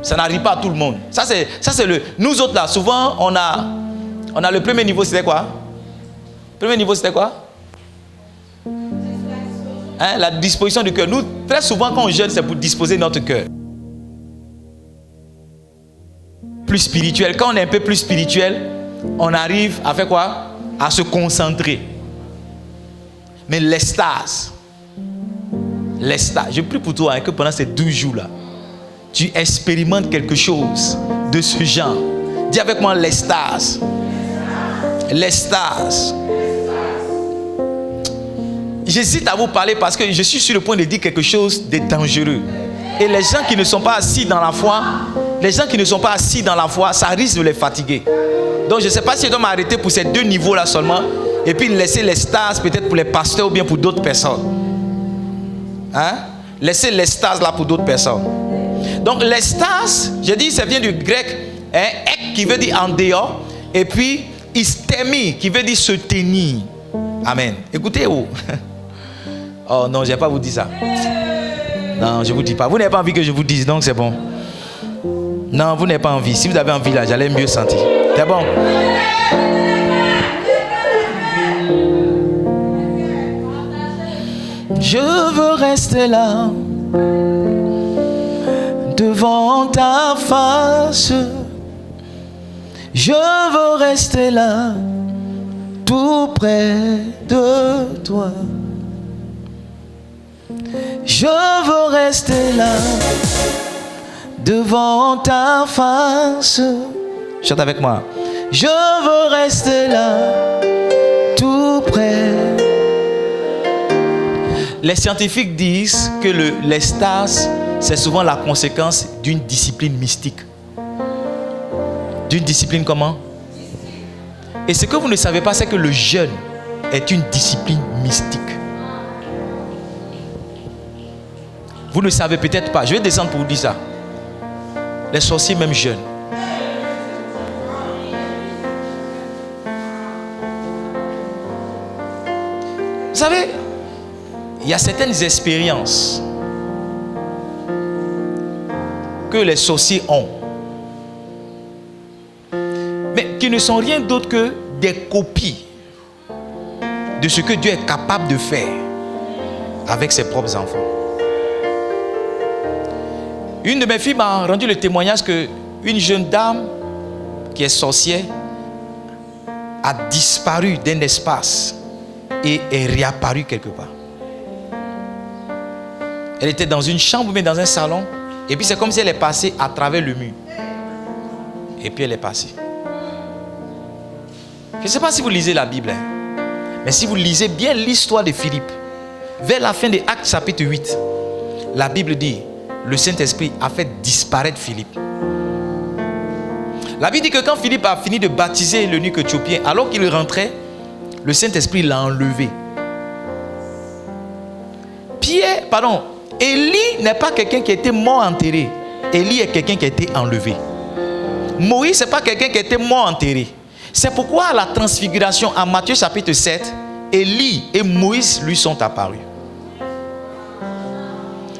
Ça n'arrive pas à tout le monde. Ça c'est le. Nous autres là, souvent on a le premier niveau, c'était quoi? Le premier niveau, c'était quoi? Hein, la disposition du cœur. Nous, très souvent quand on jeûne, c'est pour disposer notre cœur. Plus spirituel. Quand on est un peu plus spirituel, on arrive à faire quoi? À se concentrer. Mais l'extase, je prie pour toi hein, que pendant ces 12 jours-là, tu expérimentes quelque chose de ce genre. Dis avec moi l'extase. L'extase. J'hésite à vous parler parce que je suis sur le point de dire quelque chose de dangereux. Et les gens qui ne sont pas assis dans la foi, ça risque de les fatiguer. Donc je ne sais pas si je dois m'arrêter pour ces 2 niveaux-là seulement et puis laisser l'extase peut-être pour les pasteurs ou bien pour d'autres personnes. Hein? Laisser l'extase là pour d'autres personnes. Donc l'extase, je dis, ça vient du grec ek qui veut dire en dehors et puis istémi qui veut dire se tenir. Amen. Écoutez, oh. Oh non, je ne vais pas vous dire ça. Non, je ne vous dis pas. Vous n'avez pas envie que je vous dise, donc c'est bon. Non, vous n'avez pas envie. Si vous avez envie là, j'allais mieux sentir. C'est bon. Je veux rester là, devant ta face. Je veux rester là, tout près de toi. Je veux rester là, devant ta face. Chante avec moi. Je veux rester là, tout près. Les scientifiques disent que l'extase, c'est souvent la conséquence d'une discipline mystique. D'une discipline comment? Et ce que vous ne savez pas, c'est que le jeûne est une discipline mystique. Vous ne savez peut-être pas. Je vais descendre pour vous dire ça. Les sorciers même jeûnent. Vous savez, il y a certaines expériences que les sorciers ont, mais qui ne sont rien d'autre que des copies de ce que Dieu est capable de faire avec ses propres enfants. Une de mes filles m'a rendu le témoignage qu'une jeune dame qui est sorcière a disparu d'un espace et est réapparue quelque part. Elle était dans une chambre, mais dans un salon, et puis c'est comme si elle est passée à travers le mur. Et puis elle est passée. Je ne sais pas si vous lisez la Bible, hein, mais si vous lisez bien l'histoire de Philippe, vers la fin de Actes chapitre 8, la Bible dit, le Saint-Esprit a fait disparaître Philippe. La Bible dit que quand Philippe a fini de baptiser l'eunuque éthiopien, alors qu'il rentrait, le Saint-Esprit l'a enlevé. Élie n'est pas quelqu'un qui a été mort enterré. Élie est quelqu'un qui a été enlevé. Moïse, ce n'est pas quelqu'un qui a été mort enterré. C'est pourquoi à la transfiguration, en Matthieu chapitre 7, Élie et Moïse lui sont apparus.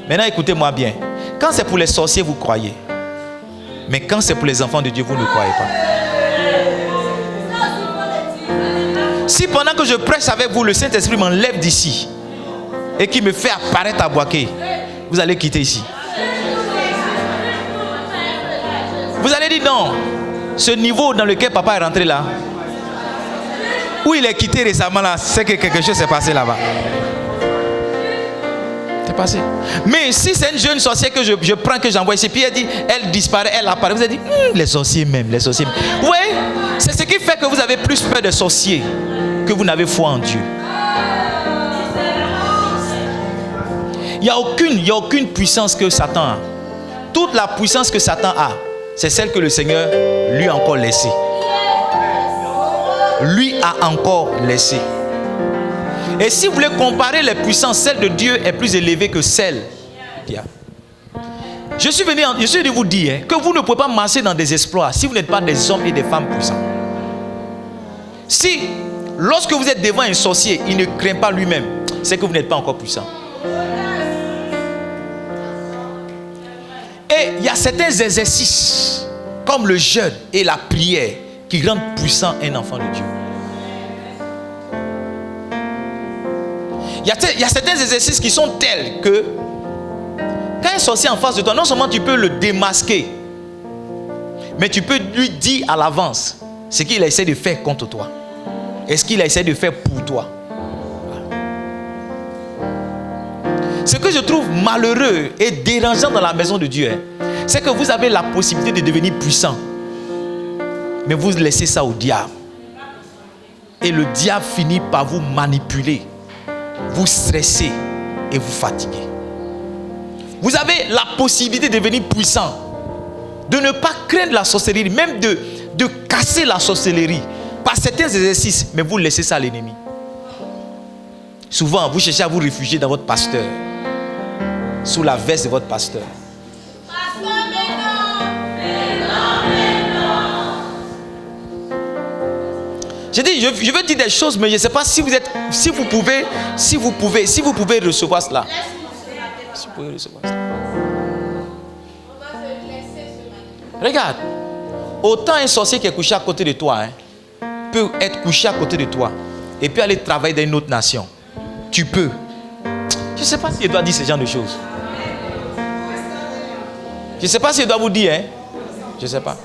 Maintenant, écoutez-moi bien. Quand c'est pour les sorciers, vous croyez. Mais quand c'est pour les enfants de Dieu, vous ne croyez pas. Si pendant que je prêche avec vous, le Saint-Esprit m'enlève d'ici et qui me fait apparaître à Boaké, vous allez quitter ici. Vous allez dire non. Ce niveau dans lequel papa est rentré là, où il est quitté récemment là, c'est que quelque chose s'est passé là-bas. C'est passé. Mais si c'est une jeune sorcière que je prends, que j'envoie ici, puis elle dit, elle disparaît, elle apparaît, vous allez dire, les sorciers même, les sorciers même. Vous voyez, c'est ce qui fait que vous avez plus peur des sorciers que vous n'avez foi en Dieu. Il n'y a aucune puissance que Satan a. toute la puissance que Satan a, c'est celle que le Seigneur lui a encore laissée. Lui a encore laissé. Et si vous voulez comparer les puissances, celle de Dieu est plus élevée que celle du diable. Je suis venu vous dire que vous ne pouvez pas marcher dans des exploits si vous n'êtes pas des hommes et des femmes puissants. Si, lorsque vous êtes devant un sorcier, il ne craint pas lui-même, c'est que vous n'êtes pas encore puissant. Et il y a certains exercices, comme le jeûne et la prière, qui rendent puissant un enfant de Dieu. Il y a certains exercices qui sont tels que quand un sorcier est en face de toi, non seulement tu peux le démasquer, mais tu peux lui dire à l'avance ce qu'il essaie de faire contre toi et ce qu'il essaie de faire pour toi. Ce que je trouve malheureux et dérangeant dans la maison de Dieu, c'est que vous avez la possibilité de devenir puissant, mais vous laissez ça au diable. Et le diable finit par vous manipuler, vous stresser et vous fatiguer. Vous avez la possibilité de devenir puissant, de ne pas craindre la sorcellerie, même de casser la sorcellerie par certains exercices, mais vous laissez ça à l'ennemi. Souvent, vous cherchez à vous réfugier dans votre pasteur, sous la veste de votre pasteur. J'ai dit, je veux dire des choses, mais je ne sais pas si vous pouvez recevoir cela. Si vous pouvez recevoir cela. Regarde, autant un sorcier qui est couché à côté de toi peut être couché à côté de toi et puis aller travailler dans une autre nation. Tu peux. Je ne sais pas si je dois dire ce genre de choses. Je ne sais pas si je dois vous dire. Je ne sais pas.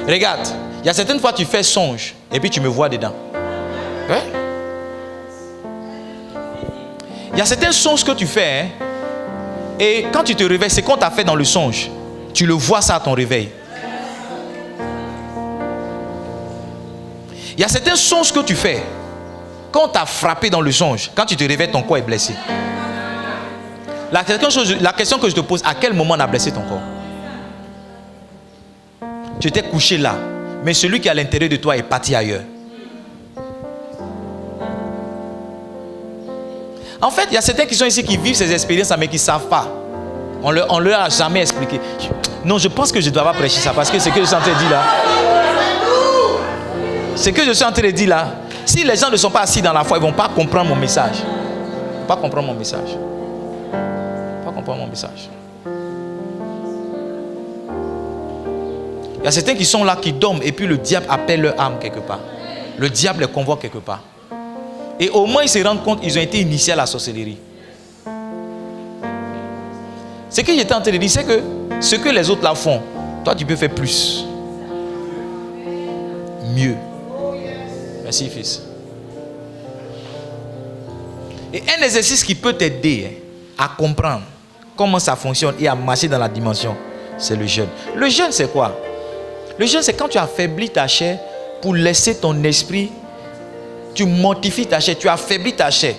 Regarde, il y a certaines fois tu fais songe et puis tu me vois dedans. Il y a certains songes que tu fais et quand tu te réveilles, c'est qu'on t'a fait dans le songe. Tu le vois ça à ton réveil. Il y a certains songes que tu fais. Quand on t'a frappé dans le songe, quand tu te réveilles, ton corps est blessé. La question que je te pose, à quel moment on a blessé ton corps? Tu étais couché là, mais celui qui est à l'intérieur de toi est parti ailleurs. En fait, il y a certains qui sont ici qui vivent ces expériences, mais qui ne savent pas. On ne leur a jamais expliqué. Non, je pense que je ne dois pas prêcher ça parce que c'est ce que je suis en train de dire là. Ce que je suis en train de dire là, si les gens ne sont pas assis dans la foi, ils ne vont pas comprendre mon message. Ils ne vont pas comprendre mon message. Ils ne vont pas comprendre mon message. Il y a certains qui sont là, qui dorment, et puis le diable appelle leur âme quelque part. Le diable les convoque quelque part. Et au moins ils se rendent compte qu'ils ont été initiés à la sorcellerie. Ce que j'étais en train de dire, c'est que ce que les autres là font, toi tu peux faire plus. Mieux. Merci fils. Et un exercice qui peut t'aider à comprendre comment ça fonctionne et à marcher dans la dimension, c'est le jeûne. Le jeûne c'est quoi? Le jeûne c'est quand tu affaiblis ta chair pour laisser ton esprit, tu mortifies ta chair, tu affaiblis ta chair.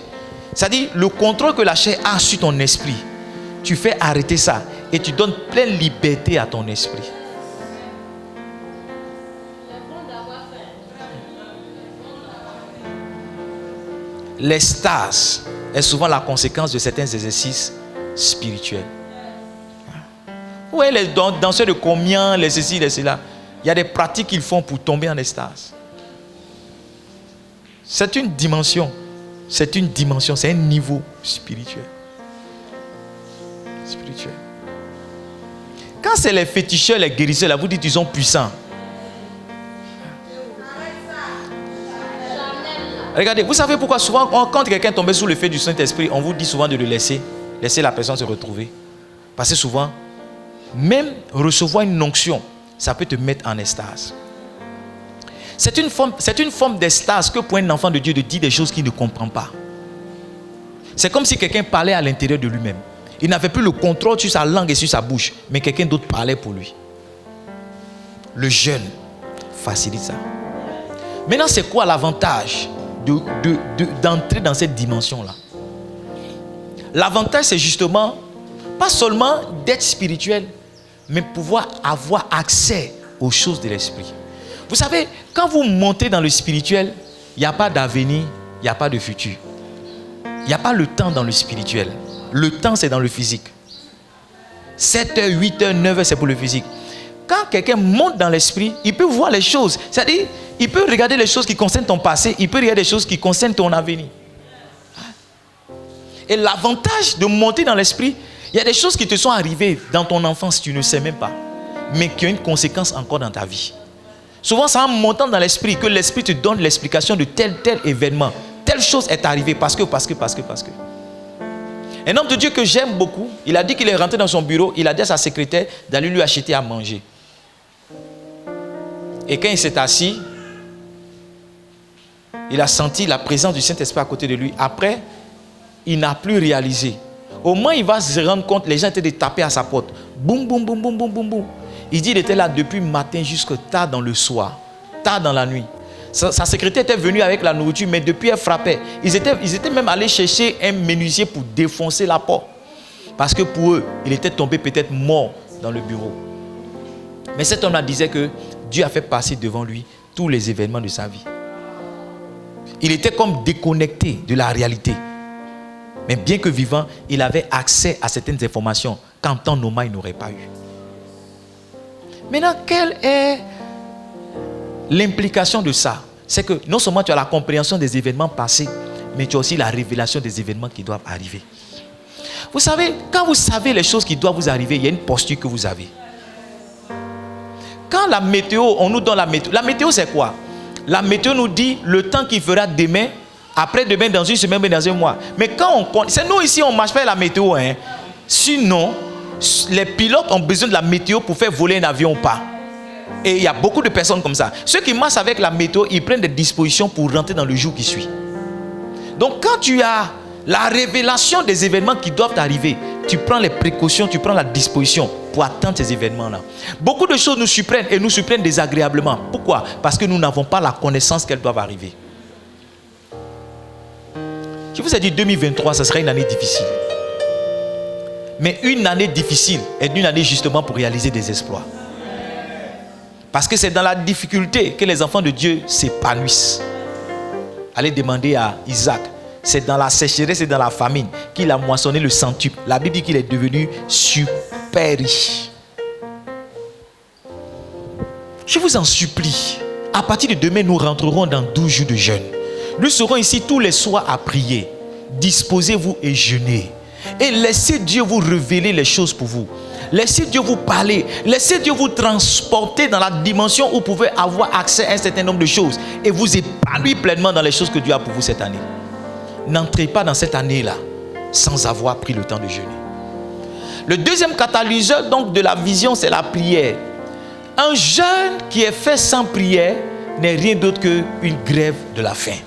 C'est-à-dire le contrôle que la chair a sur ton esprit. Tu fais arrêter ça et tu donnes pleine liberté à ton esprit. L'extase est souvent la conséquence de certains exercices spirituels. Oui, les danseurs de combien, les ceci, les cela. Il y a des pratiques qu'ils font pour tomber en extase. C'est une dimension. C'est une dimension, c'est un niveau spirituel. Spirituel. Quand c'est les féticheurs, les guérisseurs, là, vous dites qu'ils sont puissants. Regardez, vous savez pourquoi souvent, quand quelqu'un tombe sous le feu du Saint-Esprit, on vous dit souvent de le laisser la personne se retrouver. Parce que souvent, même recevoir une onction, ça peut te mettre en extase. C'est une forme d'extase que pour un enfant de Dieu de dire des choses qu'il ne comprend pas. C'est comme si quelqu'un parlait à l'intérieur de lui-même. Il n'avait plus le contrôle sur sa langue et sur sa bouche, mais quelqu'un d'autre parlait pour lui. Le jeûne facilite ça. Maintenant, c'est quoi l'avantage d'entrer dans cette dimension-là? L'avantage, c'est justement, Pas seulement d'être spirituel, mais pouvoir avoir accès aux choses de l'esprit. Vous savez, quand vous montez dans le spirituel, il n'y a pas d'avenir, il n'y a pas de futur. Il n'y a pas le temps dans le spirituel. Le temps, c'est dans le physique. 7h, 8h, 9h, c'est pour le physique. Quand quelqu'un monte dans l'esprit, il peut voir les choses. C'est-à-dire, il peut regarder les choses qui concernent ton passé, il peut regarder les choses qui concernent ton avenir. Et l'avantage de monter dans l'esprit, il y a des choses qui te sont arrivées dans ton enfance, tu ne sais même pas, mais qui ont une conséquence encore dans ta vie. Souvent, c'est en montant dans l'esprit que l'esprit te donne l'explication de tel événement. Telle chose est arrivée parce que. Un homme de Dieu que j'aime beaucoup, il a dit qu'il est rentré dans son bureau, il a dit à sa secrétaire d'aller lui acheter à manger. Et quand il s'est assis, il a senti la présence du Saint-Esprit à côté de lui. Après, il n'a plus réalisé. Au moins, il va se rendre compte, les gens étaient de taper à sa porte. Boum, boum, boum, boum, boum, boum, boum. Il dit qu'il était là depuis le matin jusqu'à tard dans le soir, tard dans la nuit. Sa secrétaire était venue avec la nourriture, mais depuis elle frappait. Ils étaient même allés chercher un menuisier pour défoncer la porte. Parce que pour eux, il était tombé peut-être mort dans le bureau. Mais cet homme-là disait que Dieu a fait passer devant lui tous les événements de sa vie. Il était comme déconnecté de la réalité. Mais bien que vivant, il avait accès à certaines informations qu'en temps normal, il n'aurait pas eu. Maintenant, quelle est l'implication de ça? C'est que non seulement tu as la compréhension des événements passés, mais tu as aussi la révélation des événements qui doivent arriver. Vous savez, quand vous savez les choses qui doivent vous arriver, il y a une posture que vous avez. Quand la météo, on nous donne la météo. La météo, c'est quoi? La météo nous dit le temps qu'il fera demain, après-demain, dans une semaine, dans un mois. Mais quand on compte, c'est nous ici, on ne marche pas la météo. Hein. Sinon, les pilotes ont besoin de la météo pour faire voler un avion ou pas. Et il y a beaucoup de personnes comme ça. Ceux qui marchent avec la météo, ils prennent des dispositions pour rentrer dans le jour qui suit. Donc quand tu as la révélation des événements qui doivent arriver, tu prends les précautions, tu prends la disposition pour attendre ces événements-là. Beaucoup de choses nous surprennent et nous surprennent désagréablement. Pourquoi? Parce que nous n'avons pas la connaissance qu'elles doivent arriver. Je vous ai dit 2023, ça sera une année difficile. Mais une année difficile est une année justement pour réaliser des exploits. Parce que c'est dans la difficulté que les enfants de Dieu s'épanouissent. Allez demander à Isaac. C'est dans la sécheresse et dans la famine qu'il a moissonné le centuple. La Bible dit qu'il est devenu super riche. Je vous en supplie. À partir de demain, nous rentrerons dans 12 jours de jeûne. Nous serons ici tous les soirs à prier. Disposez-vous et jeûnez. Et laissez Dieu vous révéler les choses pour vous. Laissez Dieu vous parler. Laissez Dieu vous transporter dans la dimension où vous pouvez avoir accès à un certain nombre de choses et vous épanouir pleinement dans les choses que Dieu a pour vous cette année. N'entrez pas dans cette année-là sans avoir pris le temps de jeûner. Le deuxième catalyseur donc de la vision, c'est la prière. Un jeûne qui est fait sans prière n'est rien d'autre qu'une grève de la faim.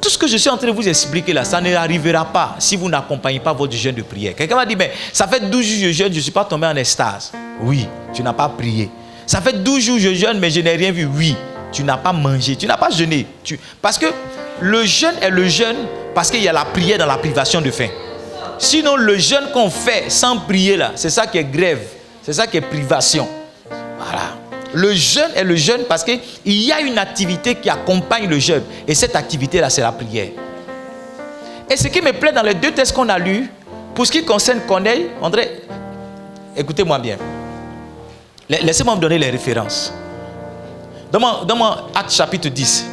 Tout ce que je suis en train de vous expliquer là, ça n'arrivera pas si vous n'accompagnez pas votre jeûne de prière. Quelqu'un m'a dit, mais ça fait 12 jours que je jeûne, je ne suis pas tombé en extase. Oui, tu n'as pas prié. Ça fait 12 jours que je jeûne, mais je n'ai rien vu. Oui, tu n'as pas mangé, tu n'as pas jeûné. Parce que le jeûne est le jeûne parce qu'il y a la prière dans la privation de faim. Sinon, le jeûne qu'on fait sans prier là, c'est ça qui est grève. C'est ça qui est privation. Voilà. Le jeûne est le jeûne parce qu'il y a une activité qui accompagne le jeûne. Et cette activité-là, c'est la prière. Et ce qui me plaît dans les deux textes qu'on a lus, pour ce qui concerne Corneille, André, écoutez-moi bien. Laissez-moi me donner les références. Donne-moi Actes chapitre 10.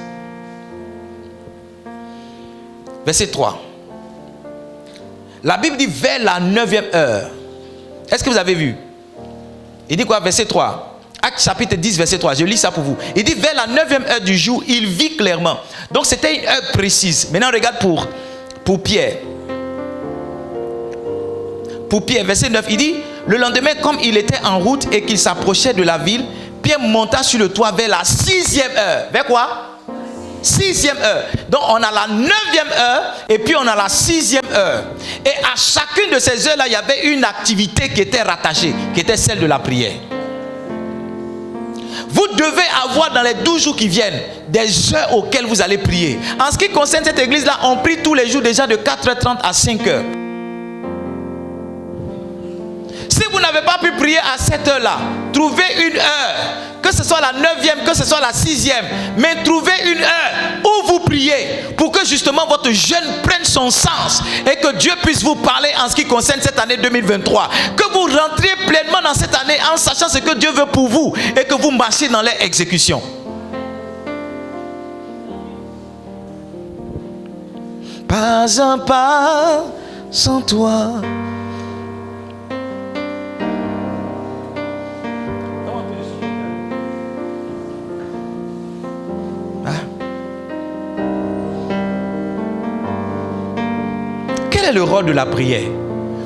Verset 3. La Bible dit vers la 9e heure. Est-ce que vous avez vu? Il dit quoi? Verset 3. Actes chapitre 10, verset 3. Je lis ça pour vous. Il dit vers la 9e heure du jour, il vit clairement. Donc c'était une heure précise. Maintenant regarde pour Pierre. Pour Pierre, verset 9, il dit le lendemain, comme il était en route et qu'il s'approchait de la ville, Pierre monta sur le toit vers la 6e heure. Vers quoi? 6e heure. Donc on a la 9e heure et puis on a la 6e heure. Et à chacune de ces heures-là, il y avait une activité qui était rattachée, qui était celle de la prière. Vous devez avoir dans les 12 jours qui viennent des heures auxquelles vous allez prier. En ce qui concerne cette église-là, on prie tous les jours déjà de 4h30 à 5h. Si vous n'avez pas pu prier à cette heure-là, trouvez une heure, que ce soit la 9e, que ce soit la 6e, mais trouvez une heure où vous priez pour que justement votre jeûne prenne son sens et que Dieu puisse vous parler en ce qui concerne cette année 2023. Que vous rentriez pleinement dans cette année en sachant ce que Dieu veut pour vous et que vous marchiez dans l'exécution. Pas un pas sans toi. Quel est le rôle de la prière?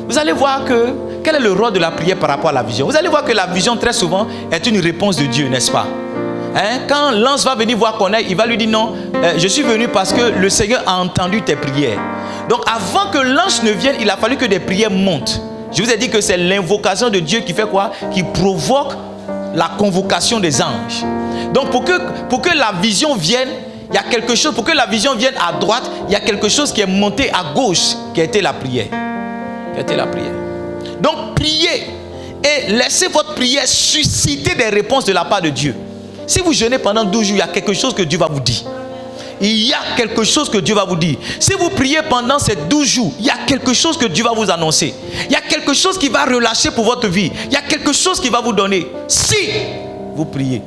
Vous allez voir que quel est le rôle de la prière par rapport à la vision? Vous allez voir que la vision très souvent est une réponse de Dieu, n'est-ce pas? Quand l'ange va venir voir Corneille, il va lui dire non, je suis venu parce que le Seigneur a entendu tes prières. Donc avant que l'ange ne vienne, il a fallu que des prières montent. Je vous ai dit que c'est l'invocation de Dieu qui fait quoi? Qui provoque la convocation des anges. Donc pour que la vision vienne, il y a quelque chose, pour que la vision vienne à droite, il y a quelque chose qui est monté à gauche, qui a été la prière. Qui a été la prière. Donc priez et laissez votre prière susciter des réponses de la part de Dieu. Si vous jeûnez pendant 12 jours, il y a quelque chose que Dieu va vous dire. Il y a quelque chose que Dieu va vous dire. Si vous priez pendant ces 12 jours, il y a quelque chose que Dieu va vous annoncer. Il y a quelque chose qui va relâcher pour votre vie. Il y a quelque chose qui va vous donner. Si vous priez.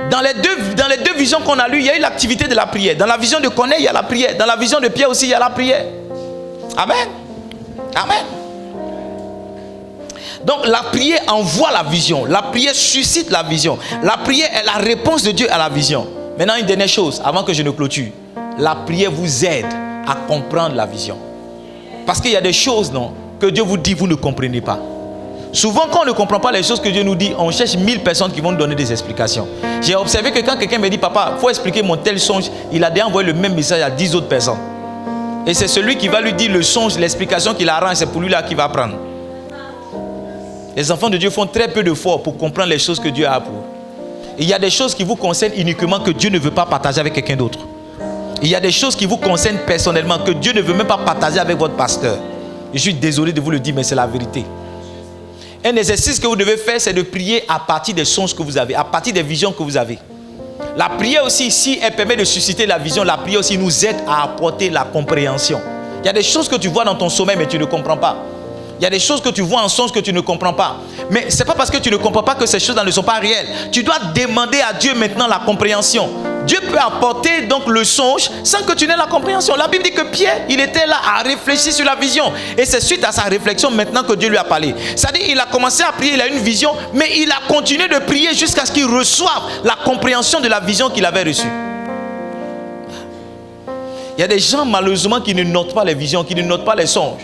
Dans les deux visions qu'on a lues, il y a eu l'activité de la prière. Dans la vision de Corneille, il y a la prière. Dans la vision de Pierre aussi, il y a la prière. Amen. Amen. Donc la prière envoie la vision. La prière suscite la vision. La prière est la réponse de Dieu à la vision. Maintenant, une dernière chose, avant que je ne clôture. La prière vous aide à comprendre la vision. Parce qu'il y a des choses, non, que Dieu vous dit, vous ne comprenez pas. Souvent, quand on ne comprend pas les choses que Dieu nous dit, on cherche 1000 personnes qui vont nous donner des explications. J'ai observé que quand quelqu'un me dit, papa, il faut expliquer mon tel songe, il a déjà envoyé le même message à 10 autres personnes. Et c'est celui qui va lui dire le songe, l'explication qu'il arrange, c'est pour lui là qui va prendre. Les enfants de Dieu font très peu d'efforts pour comprendre les choses que Dieu a pour eux. Il y a des choses qui vous concernent uniquement que Dieu ne veut pas partager avec quelqu'un d'autre. Il y a des choses qui vous concernent personnellement que Dieu ne veut même pas partager avec votre pasteur. Je suis désolé de vous le dire, mais c'est la vérité. Un exercice que vous devez faire, c'est de prier à partir des songes que vous avez, à partir des visions que vous avez. La prière aussi, si elle permet de susciter la vision, la prière aussi nous aide à apporter la compréhension. Il y a des choses que tu vois dans ton sommeil, mais tu ne comprends pas. Il y a des choses que tu vois en songe que tu ne comprends pas. Mais ce n'est pas parce que tu ne comprends pas que ces choses-là ne sont pas réelles. Tu dois demander à Dieu maintenant la compréhension. Dieu peut apporter donc le songe sans que tu n'aies la compréhension. La Bible dit que Pierre, il était là à réfléchir sur la vision. Et c'est suite à sa réflexion maintenant que Dieu lui a parlé. C'est-à-dire qu'il a commencé à prier, il a une vision, mais il a continué de prier jusqu'à ce qu'il reçoive la compréhension de la vision qu'il avait reçue. Il y a des gens malheureusement qui ne notent pas les visions, qui ne notent pas les songes.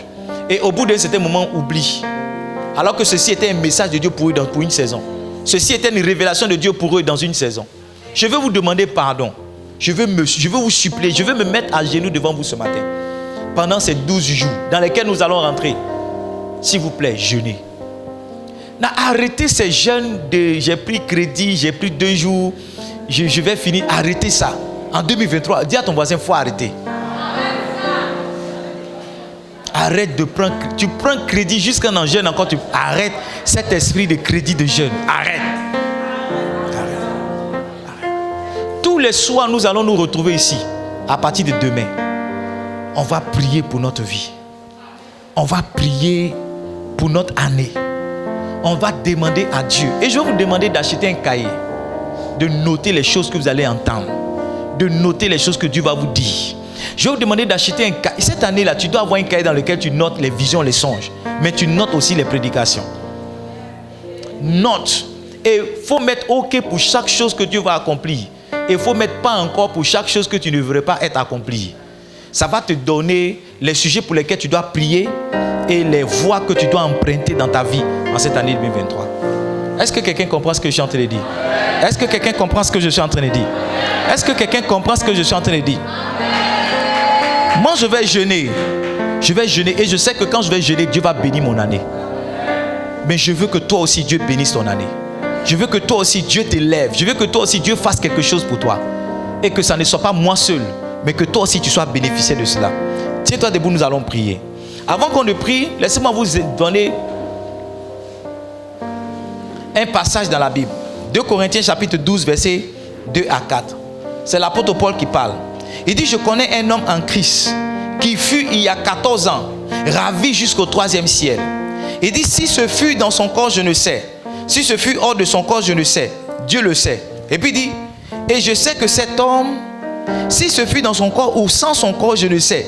Et au bout d'un certain moment, oublient. Alors que ceci était un message de Dieu pour eux pour une saison. Ceci était une révélation de Dieu pour eux dans une saison. Je veux vous demander pardon. Je veux vous supplier. Je veux me mettre à genoux devant vous ce matin. Pendant ces 12 jours dans lesquels nous allons rentrer. S'il vous plaît, jeûnez. Arrêtez ces jeûnes de j'ai pris crédit, j'ai pris 2 jours, je vais finir. Arrêtez ça. En 2023, dis à ton voisin, il faut arrêter. Arrête de prendre. Tu prends crédit jusqu'à un jeûne encore. Arrête cet esprit de crédit de jeûne. Arrête. Tous les soirs, nous allons nous retrouver ici. À partir de demain, on va prier pour notre vie. On va prier pour notre année. On va demander à Dieu. Et je vais vous demander d'acheter un cahier. De noter les choses que vous allez entendre. De noter les choses que Dieu va vous dire. Je vais vous demander d'acheter un cahier. Cette année-là, tu dois avoir un cahier dans lequel tu notes les visions, les songes. Mais tu notes aussi les prédications. Note. Et il faut mettre OK pour chaque chose que Dieu va accomplir. Et il ne faut mettre pas encore pour chaque chose que tu ne voudrais pas être accomplie. Ça va te donner les sujets pour lesquels tu dois prier et les voies que tu dois emprunter dans ta vie en cette année 2023. Est-ce que quelqu'un comprend ce que je suis en train de dire? Est-ce que quelqu'un comprend ce que je suis en train de dire? Est-ce que quelqu'un comprend ce que je suis en train de dire? Moi, je vais jeûner. Je vais jeûner et je sais que quand je vais jeûner, Dieu va bénir mon année. Mais je veux que toi aussi, Dieu bénisse ton année. Je veux que toi aussi, Dieu t'élève. Je veux que toi aussi, Dieu fasse quelque chose pour toi. Et que ça ne soit pas moi seul, mais que toi aussi, tu sois bénéficiaire de cela. Tiens-toi debout, nous allons prier. Avant qu'on ne prie, laissez-moi vous donner un passage dans la Bible. 2 Corinthiens chapitre 12, versets 2 à 4. C'est l'apôtre Paul qui parle. Il dit, je connais un homme en Christ qui fut il y a 14 ans ravi jusqu'au 3e ciel. Il dit, si ce fut dans son corps, je ne sais. Si ce fut hors de son corps, je ne sais. Dieu le sait. Et puis il dit, et je sais que cet homme, si ce fut dans son corps ou sans son corps, je ne sais.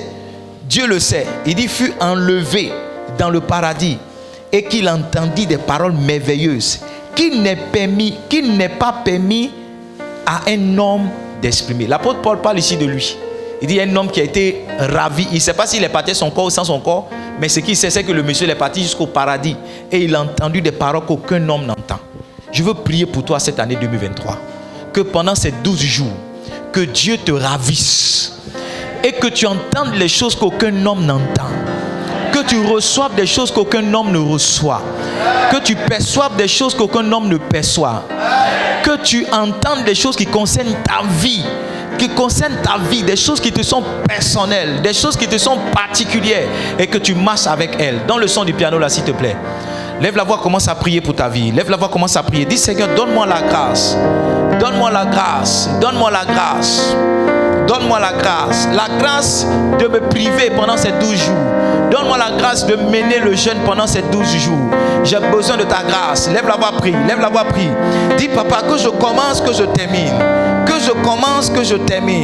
Dieu le sait. Il dit, fut enlevé dans le paradis et qu'il entendit des paroles merveilleuses qu'il n'est pas permis à un homme d'exprimer. L'apôtre Paul parle ici de lui. Il dit, un homme qui a été ravi. Il ne sait pas s'il est parti son corps ou sans son corps, mais ce qu'il sait, c'est que le monsieur est parti jusqu'au paradis et il a entendu des paroles qu'aucun homme n'entend. Je veux prier pour toi cette année 2023, que pendant ces 12 jours, que Dieu te ravisse et que tu entendes les choses qu'aucun homme n'entend, que tu reçoives des choses qu'aucun homme ne reçoit, que tu perçoives des choses qu'aucun homme ne perçoit, que tu entendes des choses qui concernent ta vie, des choses qui te sont personnelles, des choses qui te sont particulières et que tu marches avec elles. Dans le son du piano là, s'il te plaît. Lève la voix, commence à prier pour ta vie. Lève la voix, commence à prier. Dis, Seigneur, donne-moi la grâce. Donne-moi la grâce. Donne-moi la grâce. Donne-moi la grâce. La grâce de me priver pendant ces 12 jours. Donne-moi la grâce de mener le jeûne pendant ces 12 jours. J'ai besoin de ta grâce. Lève la voix, prie. Lève la voix, prie. Dis, papa, que je commence, que je termine. Que je commence, que je termine.